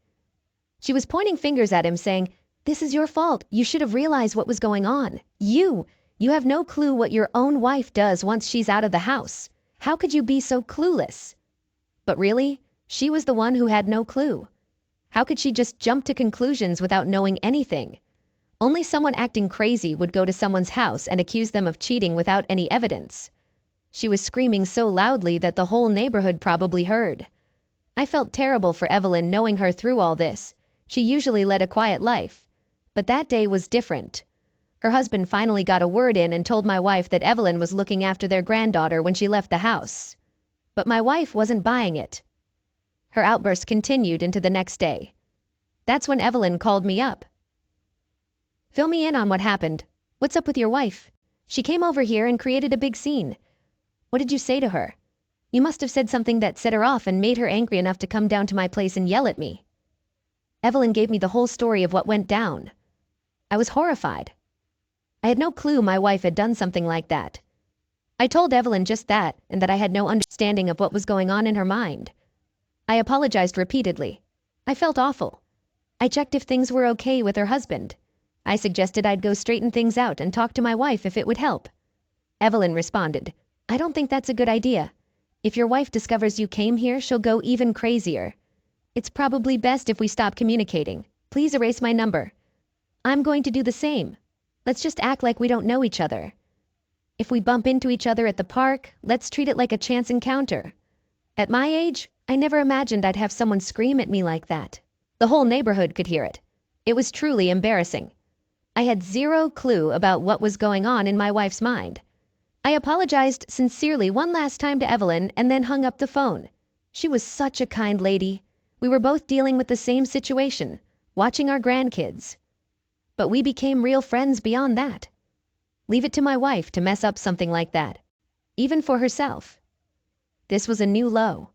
She was pointing fingers at him, saying, "This is your fault. You should have realized what was going on. You have no clue what your own wife does once she's out of the house. How could you be so clueless?" But really, she was the one who had no clue. How could she just jump to conclusions without knowing anything? Only someone acting crazy would go to someone's house and accuse them of cheating without any evidence. She was screaming so loudly that the whole neighborhood probably heard. I felt terrible for Evelyn knowing her through all this. She usually led a quiet life. But that day was different. Her husband finally got a word in and told my wife that Evelyn was looking after their granddaughter when she left the house. But my wife wasn't buying it. Her outburst continued into the next day. That's when Evelyn called me up. Fill me in on what happened. What's up with your wife? She came over here and created a big scene. What did you say to her? You must have said something that set her off and made her angry enough to come down to my place and yell at me. Evelyn gave me the whole story of what went down. I was horrified. I had no clue my wife had done something like that. I told Evelyn just that, and that I had no understanding of what was going on in her mind. I apologized repeatedly. I felt awful. I checked if things were okay with her husband. I suggested I'd go straighten things out and talk to my wife if it would help. Evelyn responded, I don't think that's a good idea. If your wife discovers you came here, she'll go even crazier. It's probably best if we stop communicating. Please erase my number. I'm going to do the same. Let's just act like we don't know each other. If we bump into each other at the park, let's treat it like a chance encounter. At my age, I never imagined I'd have someone scream at me like that. The whole neighborhood could hear it. It was truly embarrassing. I had zero clue about what was going on in my wife's mind. I apologized sincerely one last time to Evelyn and then hung up the phone. She was such a kind lady. We were both dealing with the same situation, watching our grandkids. But we became real friends beyond that. Leave it to my wife to mess up something like that, even for herself. This was a new low.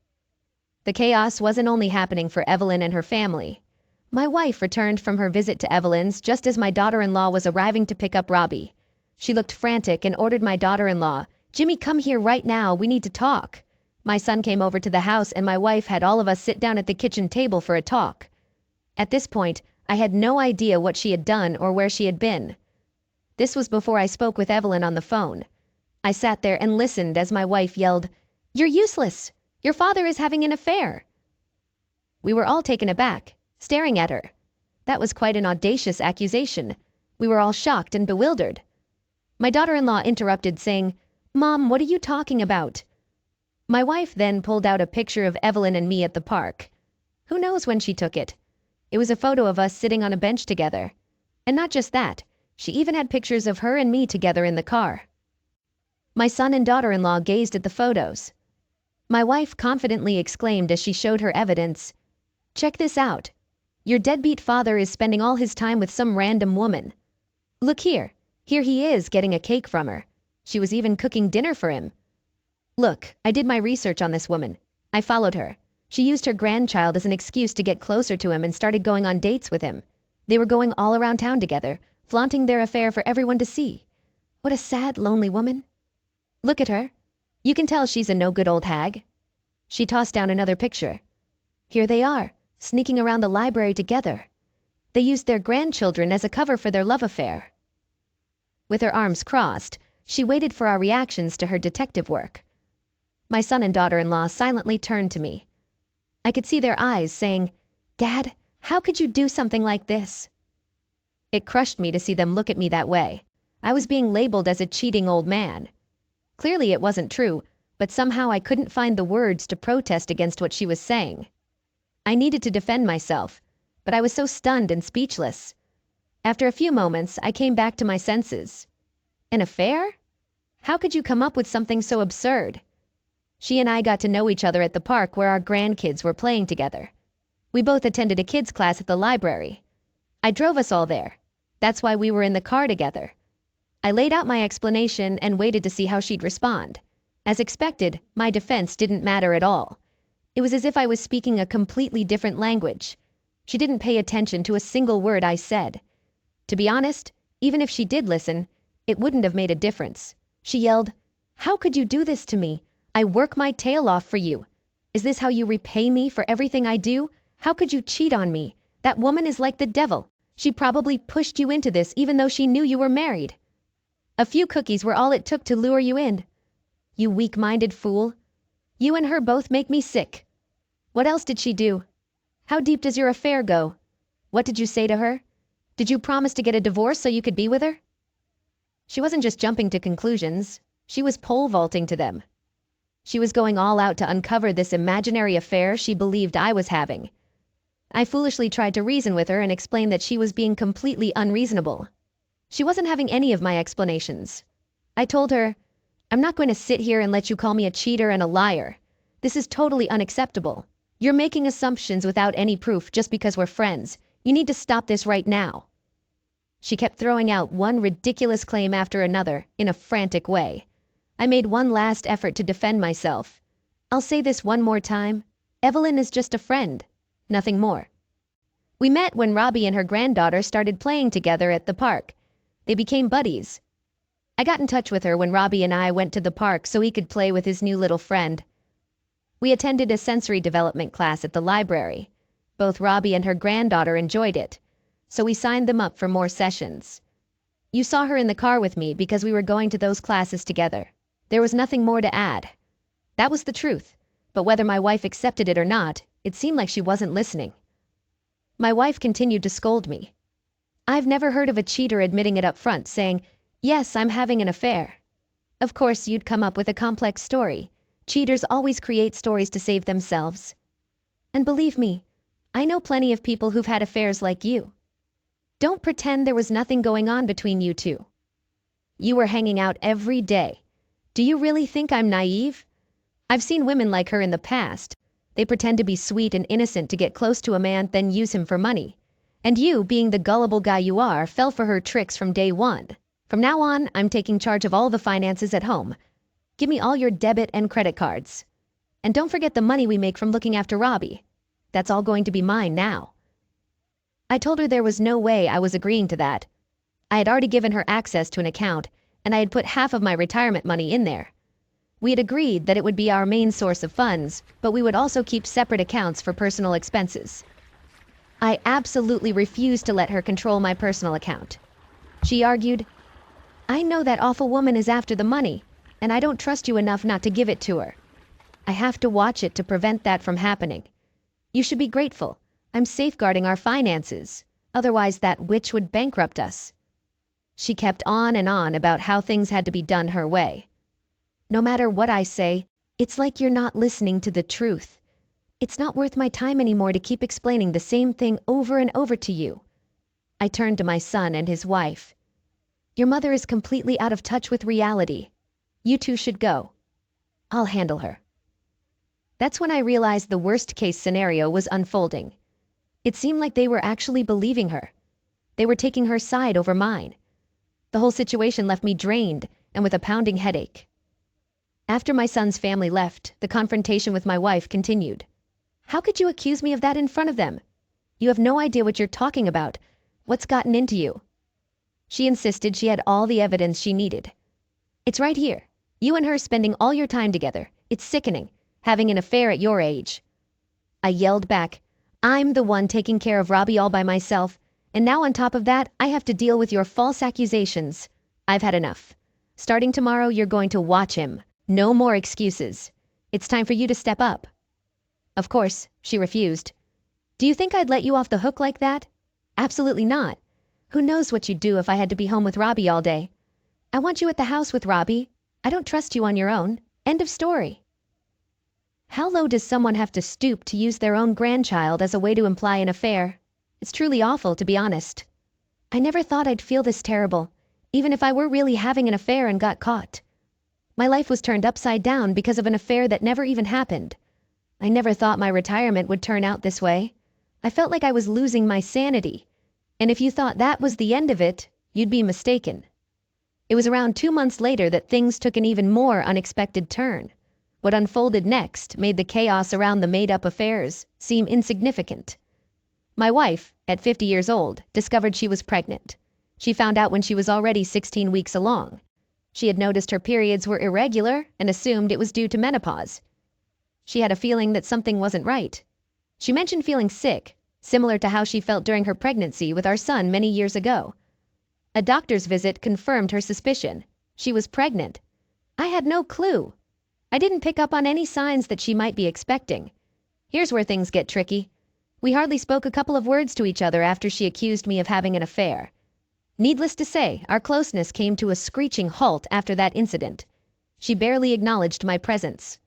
The chaos wasn't only happening for Evelyn and her family. My wife returned from her visit to Evelyn's just as my daughter-in-law was arriving to pick up Robbie. She looked frantic and ordered my daughter-in-law, Jimmy, come here right now, we need to talk. My son came over to the house and my wife had all of us sit down at the kitchen table for a talk. At this point, I had no idea what she had done or where she had been. This was before I spoke with Evelyn on the phone. I sat there and listened as my wife yelled, You're useless! Your father is having an affair! We were all taken aback, staring at her. That was quite an audacious accusation. We were all shocked and bewildered. My daughter-in-law interrupted, saying, Mom, what are you talking about? My wife then pulled out a picture of Evelyn and me at the park. Who knows when she took it? It was a photo of us sitting on a bench together. And not just that, she even had pictures of her and me together in the car. My son and daughter-in-law gazed at the photos. My wife confidently exclaimed as she showed her evidence, Check this out. Your deadbeat father is spending all his time with some random woman. Look here. Here he is getting a cake from her. She was even cooking dinner for him. Look, I did my research on this woman. I followed her. She used her grandchild as an excuse to get closer to him and started going on dates with him. They were going all around town together, flaunting their affair for everyone to see. What a sad, lonely woman. Look at her. You can tell she's a no-good old hag. She tossed down another picture. Here they are, sneaking around the library together. They used their grandchildren as a cover for their love affair. With her arms crossed, she waited for our reactions to her detective work. My son and daughter-in-law silently turned to me. I could see their eyes saying, Dad, how could you do something like this? It crushed me to see them look at me that way. I was being labeled as a cheating old man. Clearly it wasn't true, but somehow I couldn't find the words to protest against what she was saying. I needed to defend myself, but I was so stunned and speechless. After a few moments, I came back to my senses. An affair? How could you come up with something so absurd? She and I got to know each other at the park where our grandkids were playing together. We both attended a kids' class at the library. I drove us all there. That's why we were in the car together. I laid out my explanation and waited to see how she'd respond. As expected, my defense didn't matter at all. It was as if I was speaking a completely different language. She didn't pay attention to a single word I said. To be honest, even if she did listen, it wouldn't have made a difference. She yelled, How could you do this to me? I work my tail off for you. Is this how you repay me for everything I do? How could you cheat on me? That woman is like the devil. She probably pushed you into this even though she knew you were married. A few cookies were all it took to lure you in. You weak-minded fool. You and her both make me sick. What else did she do? How deep does your affair go? What did you say to her? Did you promise to get a divorce so you could be with her? She wasn't just jumping to conclusions, she was pole vaulting to them. She was going all out to uncover this imaginary affair she believed I was having. I foolishly tried to reason with her and explain that she was being completely unreasonable. She wasn't having any of my explanations. I told her, "I'm not going to sit here and let you call me a cheater and a liar. This is totally unacceptable. You're making assumptions without any proof just because we're friends. You need to stop this right now." She kept throwing out one ridiculous claim after another in a frantic way. I made one last effort to defend myself. "I'll say this one more time. Evelyn is just a friend, nothing more." We met when Robbie and her granddaughter started playing together at the park. They became buddies. I got in touch with her when Robbie and I went to the park so he could play with his new little friend. We attended a sensory development class at the library. Both Robbie and her granddaughter enjoyed it, so we signed them up for more sessions. You saw her in the car with me because we were going to those classes together. There was nothing more to add. That was the truth, but whether my wife accepted it or not, it seemed like she wasn't listening. My wife continued to scold me. I've never heard of a cheater admitting it up front, saying, "Yes, I'm having an affair." Of course, you'd come up with a complex story. Cheaters always create stories to save themselves. And believe me, I know plenty of people who've had affairs like you. Don't pretend there was nothing going on between you two. You were hanging out every day. Do you really think I'm naive? I've seen women like her in the past. They pretend to be sweet and innocent to get close to a man, then use him for money. And you, being the gullible guy you are, fell for her tricks from day one. From now on, I'm taking charge of all the finances at home. Give me all your debit and credit cards. And don't forget the money we make from looking after Robbie. That's all going to be mine now. I told her there was no way I was agreeing to that. I had already given her access to an account, and I had put half of my retirement money in there. We had agreed that it would be our main source of funds, but we would also keep separate accounts for personal expenses. I absolutely refused to let her control my personal account. She argued, "I know that awful woman is after the money, and I don't trust you enough not to give it to her. I have to watch it to prevent that from happening. You should be grateful. I'm safeguarding our finances. Otherwise that witch would bankrupt us." She kept on and on about how things had to be done her way. No matter what I say, it's like you're not listening to the truth. It's not worth my time anymore to keep explaining the same thing over and over to you. I turned to my son and his wife. Your mother is completely out of touch with reality. You two should go. I'll handle her. That's when I realized the worst-case scenario was unfolding. It seemed like they were actually believing her. They were taking her side over mine. The whole situation left me drained and with a pounding headache. After my son's family left, the confrontation with my wife continued. How could you accuse me of that in front of them? You have no idea what you're talking about. What's gotten into you? She insisted she had all the evidence she needed. It's right here. You and her spending all your time together. It's sickening, having an affair at your age. I yelled back, I'm the one taking care of Robbie all by myself, and now on top of that, I have to deal with your false accusations. I've had enough. Starting tomorrow, you're going to watch him. No more excuses. It's time for you to step up. Of course, she refused. Do you think I'd let you off the hook like that? Absolutely not. Who knows what you'd do if I had to be home with Robbie all day? I want you at the house with Robbie. I don't trust you on your own. End of story. How low does someone have to stoop to use their own grandchild as a way to imply an affair? It's truly awful, to be honest. I never thought I'd feel this terrible, even if I were really having an affair and got caught. My life was turned upside down because of an affair that never even happened. I never thought my retirement would turn out this way. I felt like I was losing my sanity. And if you thought that was the end of it, you'd be mistaken. It was around 2 months later that things took an even more unexpected turn. What unfolded next made the chaos around the made-up affairs seem insignificant. My wife, at 50 years old, discovered she was pregnant. She found out when she was already 16 weeks along. She had noticed her periods were irregular and assumed it was due to menopause. She had a feeling that something wasn't right. She mentioned feeling sick, similar to how she felt during her pregnancy with our son many years ago. A doctor's visit confirmed her suspicion. She was pregnant. I had no clue. I didn't pick up on any signs that she might be expecting. Here's where things get tricky. We hardly spoke a couple of words to each other after she accused me of having an affair. Needless to say, our closeness came to a screeching halt after that incident. She barely acknowledged my presence.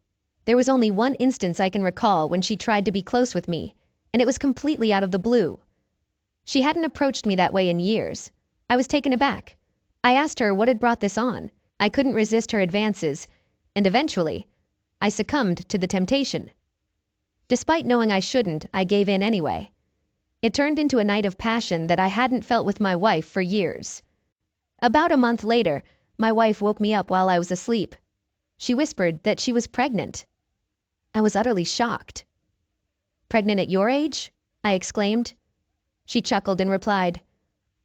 There was only one instance I can recall when she tried to be close with me, and it was completely out of the blue. She hadn't approached me that way in years. I was taken aback. I asked her what had brought this on. I couldn't resist her advances, and eventually, I succumbed to the temptation. Despite knowing I shouldn't, I gave in anyway. It turned into a night of passion that I hadn't felt with my wife for years. About a month later, my wife woke me up while I was asleep. She whispered that she was pregnant. I was utterly shocked. "Pregnant at your age?" I exclaimed. She chuckled and replied,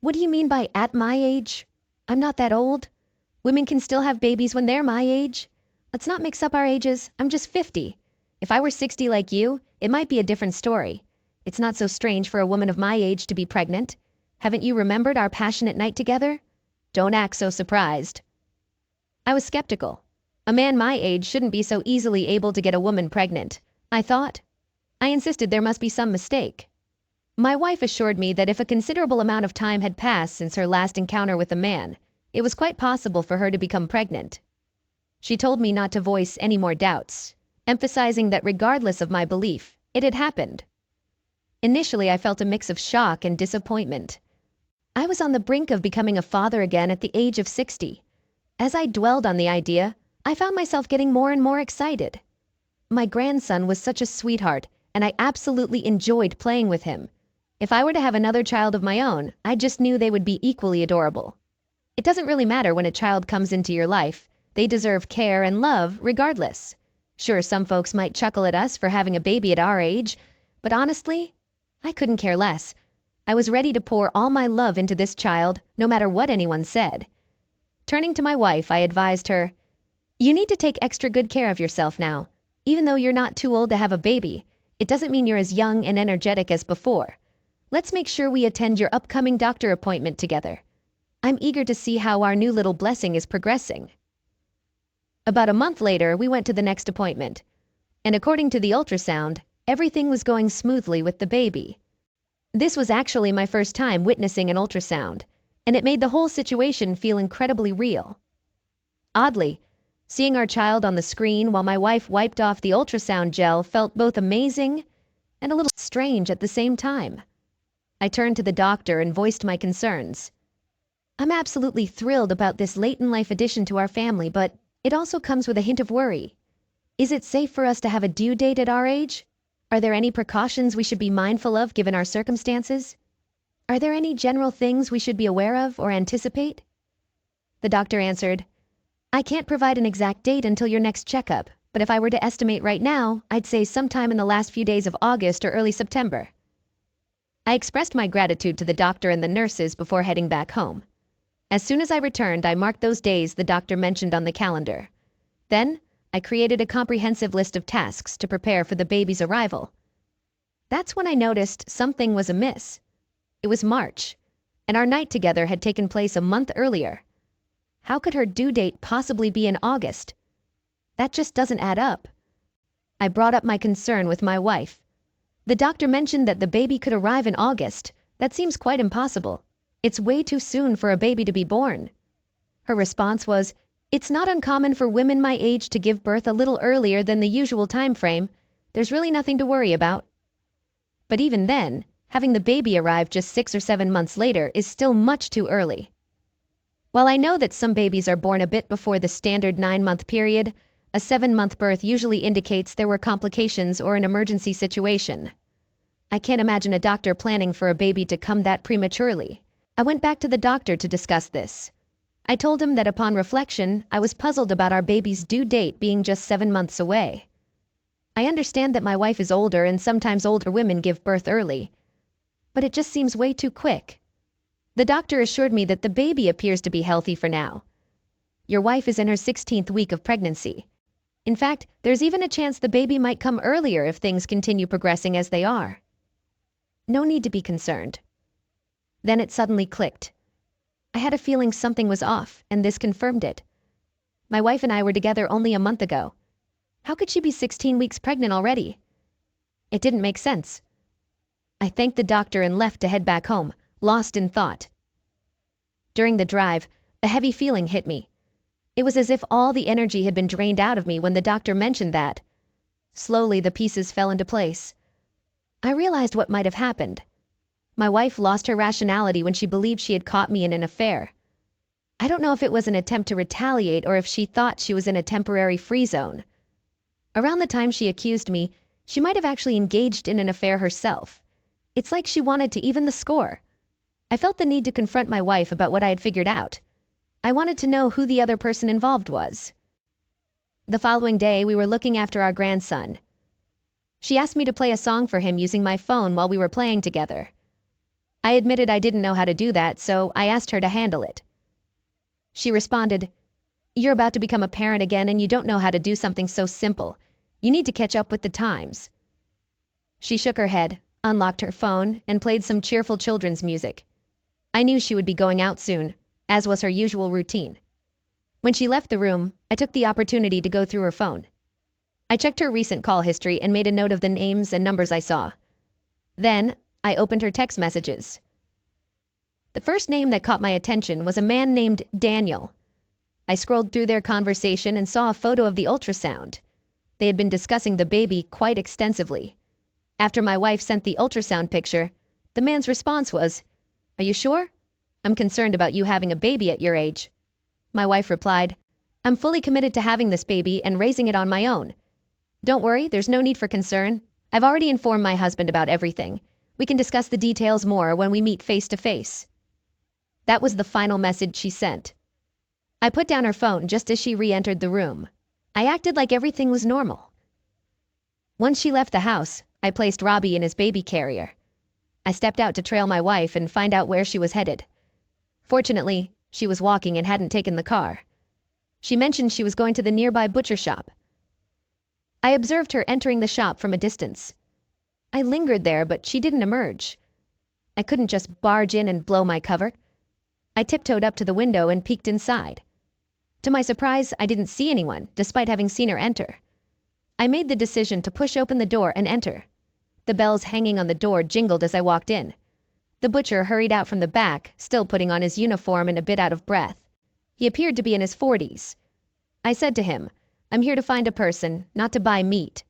"What do you mean by at my age? I'm not that old. Women can still have babies when they're my age. Let's not mix up our ages. I'm just 50. If I were 60 like you, it might be a different story. It's not so strange for a woman of my age to be pregnant. Haven't you remembered our passionate night together? Don't act so surprised." I was skeptical. A man my age shouldn't be so easily able to get a woman pregnant, I thought. I insisted there must be some mistake. My wife assured me that if a considerable amount of time had passed since her last encounter with a man, it was quite possible for her to become pregnant. She told me not to voice any more doubts, emphasizing that regardless of my belief, it had happened. Initially, I felt a mix of shock and disappointment. I was on the brink of becoming a father again at the age of 60. As I dwelled on the idea, I found myself getting more and more excited. My grandson was such a sweetheart, and I absolutely enjoyed playing with him. If I were to have another child of my own, I just knew they would be equally adorable. It doesn't really matter when a child comes into your life. They deserve care and love regardless. Sure, some folks might chuckle at us for having a baby at our age, but honestly, I couldn't care less. I was ready to pour all my love into this child, no matter what anyone said. Turning to my wife, I advised her, "You need to take extra good care of yourself now. Even though you're not too old to have a baby, it doesn't mean you're as young and energetic as before. Let's make sure we attend your upcoming doctor appointment together. I'm eager to see how our new little blessing is progressing." About a month later, we went to the next appointment, and according to the ultrasound, everything was going smoothly with the baby. This was actually my first time witnessing an ultrasound, and it made the whole situation feel incredibly real. Oddly, seeing our child on the screen while my wife wiped off the ultrasound gel felt both amazing and a little strange at the same time. I turned to the doctor and voiced my concerns. "I'm absolutely thrilled about this late-in-life addition to our family, but it also comes with a hint of worry. Is it safe for us to have a due date at our age? Are there any precautions we should be mindful of given our circumstances? Are there any general things we should be aware of or anticipate?" The doctor answered, "I can't provide an exact date until your next checkup, but if I were to estimate right now, I'd say sometime in the last few days of August or early September." I expressed my gratitude to the doctor and the nurses before heading back home. As soon as I returned, I marked those days the doctor mentioned on the calendar. Then, I created a comprehensive list of tasks to prepare for the baby's arrival. That's when I noticed something was amiss. It was March, and our night together had taken place a month earlier. How could her due date possibly be in August? That just doesn't add up. I brought up my concern with my wife. The doctor mentioned that the baby could arrive in August. That seems quite impossible. It's way too soon for a baby to be born. Her response was, "It's not uncommon for women my age to give birth a little earlier than the usual time frame. There's really nothing to worry about." But even then, having the baby arrive just 6 or 7 months later is still much too early. While I know that some babies are born a bit before the standard 9-month period, a 7-month birth usually indicates there were complications or an emergency situation. I can't imagine a doctor planning for a baby to come that prematurely. I went back to the doctor to discuss this. I told him that upon reflection, I was puzzled about our baby's due date being just 7 months away. I understand that my wife is older and sometimes older women give birth early, but it just seems way too quick. The doctor assured me that the baby appears to be healthy for now. Your wife is in her 16th week of pregnancy. In fact, there's even a chance the baby might come earlier if things continue progressing as they are. No need to be concerned. Then it suddenly clicked. I had a feeling something was off, and this confirmed it. My wife and I were together only a month ago. How could she be 16 weeks pregnant already? It didn't make sense. I thanked the doctor and left to head back home, lost in thought. During the drive, a heavy feeling hit me. It was as if all the energy had been drained out of me when the doctor mentioned that. Slowly, the pieces fell into place. I realized what might have happened. My wife lost her rationality when she believed she had caught me in an affair. I don't know if it was an attempt to retaliate or if she thought she was in a temporary free zone. Around the time she accused me, she might have actually engaged in an affair herself. It's like she wanted to even the score. I felt the need to confront my wife about what I had figured out. I wanted to know who the other person involved was. The following day, we were looking after our grandson. She asked me to play a song for him using my phone while we were playing together. I admitted I didn't know how to do that, so I asked her to handle it. She responded, "You're about to become a parent again and you don't know how to do something so simple. You need to catch up with the times." She shook her head, unlocked her phone, and played some cheerful children's music. I knew she would be going out soon, as was her usual routine. When she left the room, I took the opportunity to go through her phone. I checked her recent call history and made a note of the names and numbers I saw. Then, I opened her text messages. The first name that caught my attention was a man named Daniel. I scrolled through their conversation and saw a photo of the ultrasound. They had been discussing the baby quite extensively. After my wife sent the ultrasound picture, the man's response was, "Are you sure? I'm concerned about you having a baby at your age." My wife replied, "I'm fully committed to having this baby and raising it on my own. Don't worry, there's no need for concern. I've already informed my husband about everything. We can discuss the details more when we meet face to face." That was the final message she sent. I put down her phone just as she re-entered the room. I acted like everything was normal. Once she left the house, I placed Robbie in his baby carrier. I stepped out to trail my wife and find out where she was headed. Fortunately, she was walking and hadn't taken the car. She mentioned she was going to the nearby butcher shop. I observed her entering the shop from a distance. I lingered there, but she didn't emerge. I couldn't just barge in and blow my cover. I tiptoed up to the window and peeked inside. To my surprise, I didn't see anyone, despite having seen her enter. I made the decision to push open the door and enter. The bells hanging on the door jingled as I walked in. The butcher hurried out from the back, still putting on his uniform and a bit out of breath. He appeared to be in his 40s. I said to him, "I'm here to find a person, not to buy meat."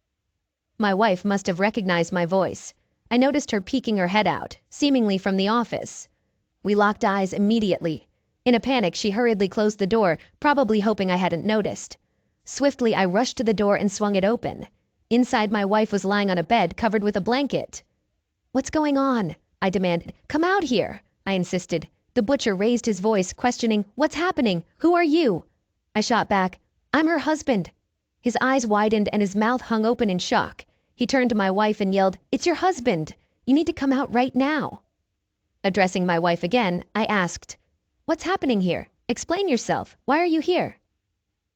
My wife must have recognized my voice. I noticed her peeking her head out, seemingly from the office. We locked eyes immediately. In a panic, she hurriedly closed the door, probably hoping I hadn't noticed. Swiftly, I rushed to the door and swung it open. Inside, my wife was lying on a bed covered with a blanket. "What's going on?" I demanded. "Come out here," I insisted. The butcher raised his voice, questioning, "What's happening? Who are you?" I shot back, "I'm her husband." His eyes widened and his mouth hung open in shock. He turned to my wife and yelled, "It's your husband! You need to come out right now." Addressing my wife again, I asked, "What's happening here? Explain yourself. Why are you here?"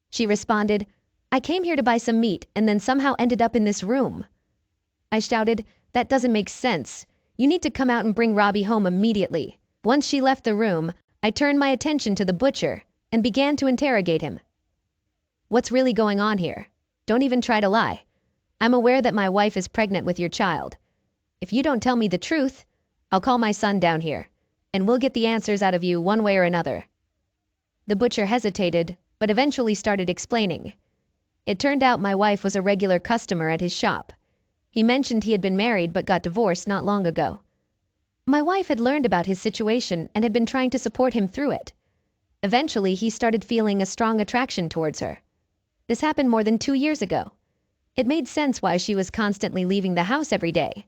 She responded, "I came here to buy some meat and then somehow ended up in this room." I shouted, "That doesn't make sense. You need to come out and bring Robbie home immediately." Once she left the room, I turned my attention to the butcher and began to interrogate him. "What's really going on here? Don't even try to lie. I'm aware that my wife is pregnant with your child. If you don't tell me the truth, I'll call my son down here, and we'll get the answers out of you one way or another." The butcher hesitated, but eventually started explaining. It turned out my wife was a regular customer at his shop. He mentioned he had been married but got divorced not long ago. My wife had learned about his situation and had been trying to support him through it. Eventually, he started feeling a strong attraction towards her. This happened more than 2 years ago. It made sense why she was constantly leaving the house every day.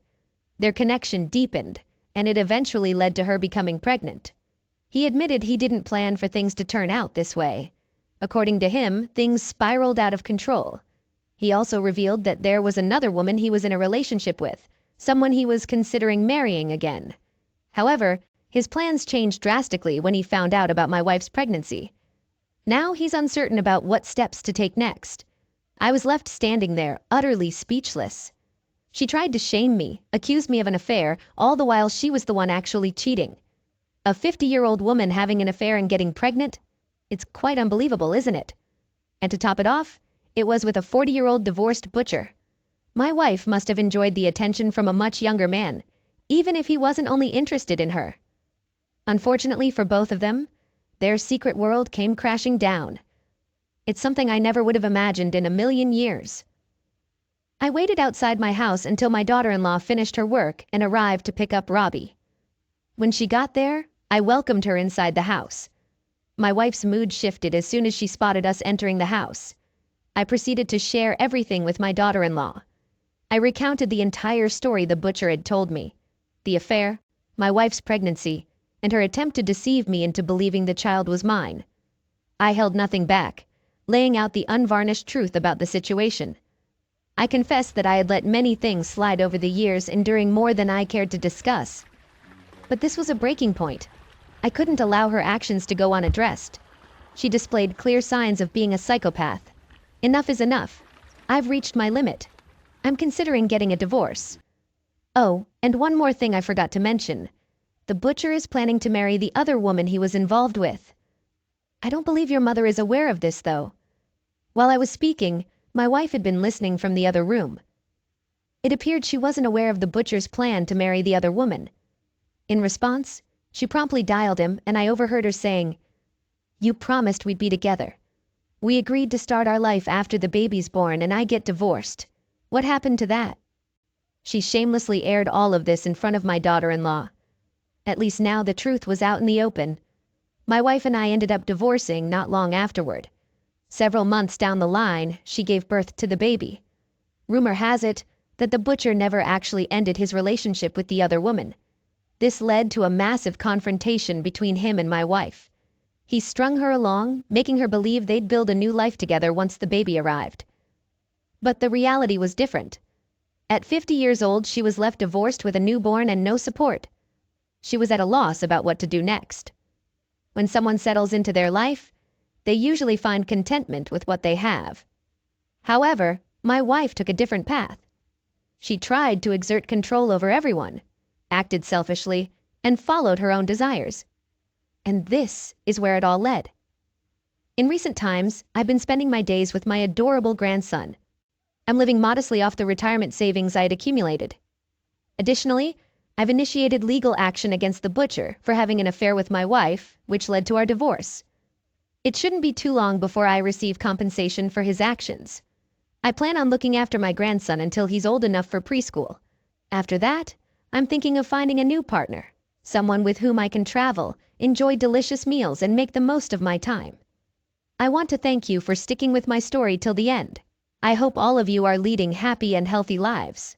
Their connection deepened, and it eventually led to her becoming pregnant. He admitted he didn't plan for things to turn out this way. According to him, things spiraled out of control. He also revealed that there was another woman he was in a relationship with, someone he was considering marrying again. However, his plans changed drastically when he found out about my wife's pregnancy. Now he's uncertain about what steps to take next. I was left standing there, utterly speechless. She tried to shame me, accused me of an affair, all the while she was the one actually cheating. A 50-year-old woman having an affair and getting pregnant? It's quite unbelievable, isn't it? And to top it off, it was with a 40-year-old divorced butcher. My wife must have enjoyed the attention from a much younger man. even if he wasn't only interested in her. Unfortunately for both of them, their secret world came crashing down. It's something I never would have imagined in a million years. I waited outside my house until my daughter-in-law finished her work and arrived to pick up Robbie. When she got there, I welcomed her inside the house. My wife's mood shifted as soon as she spotted us entering the house. I proceeded to share everything with my daughter-in-law. I recounted the entire story the butcher had told me. The affair, my wife's pregnancy, and her attempt to deceive me into believing the child was mine. I held nothing back, laying out the unvarnished truth about the situation. I confessed that I had let many things slide over the years, enduring more than I cared to discuss. But this was a breaking point. I couldn't allow her actions to go unaddressed. She displayed clear signs of being a psychopath. Enough is enough. I've reached my limit. I'm considering getting a divorce. Oh, and one more thing I forgot to mention. The butcher is planning to marry the other woman he was involved with. I don't believe your mother is aware of this, though. While I was speaking, my wife had been listening from the other room. It appeared she wasn't aware of the butcher's plan to marry the other woman. In response, she promptly dialed him, and I overheard her saying, "You promised we'd be together. We agreed to start our life after the baby's born and I get divorced. What happened to that?" She shamelessly aired all of this in front of my daughter-in-law. At least now the truth was out in the open. My wife and I ended up divorcing not long afterward. Several months down the line, she gave birth to the baby. Rumor has it that the butcher never actually ended his relationship with the other woman. This led to a massive confrontation between him and my wife. He strung her along, making her believe they'd build a new life together once the baby arrived. But the reality was different. At 50 years old, she was left divorced with a newborn and no support. She was at a loss about what to do next. When someone settles into their life, they usually find contentment with what they have. However, my wife took a different path. She tried to exert control over everyone, acted selfishly, and followed her own desires. And this is where it all led. In recent times, I've been spending my days with my adorable grandson. I'm living modestly off the retirement savings I had accumulated. Additionally, I've initiated legal action against the butcher for having an affair with my wife, which led to our divorce. It shouldn't be too long before I receive compensation for his actions. I plan on looking after my grandson until he's old enough for preschool. After that, I'm thinking of finding a new partner, someone with whom I can travel, enjoy delicious meals, and make the most of my time. I want to thank you for sticking with my story till the end. I hope all of you are leading happy and healthy lives.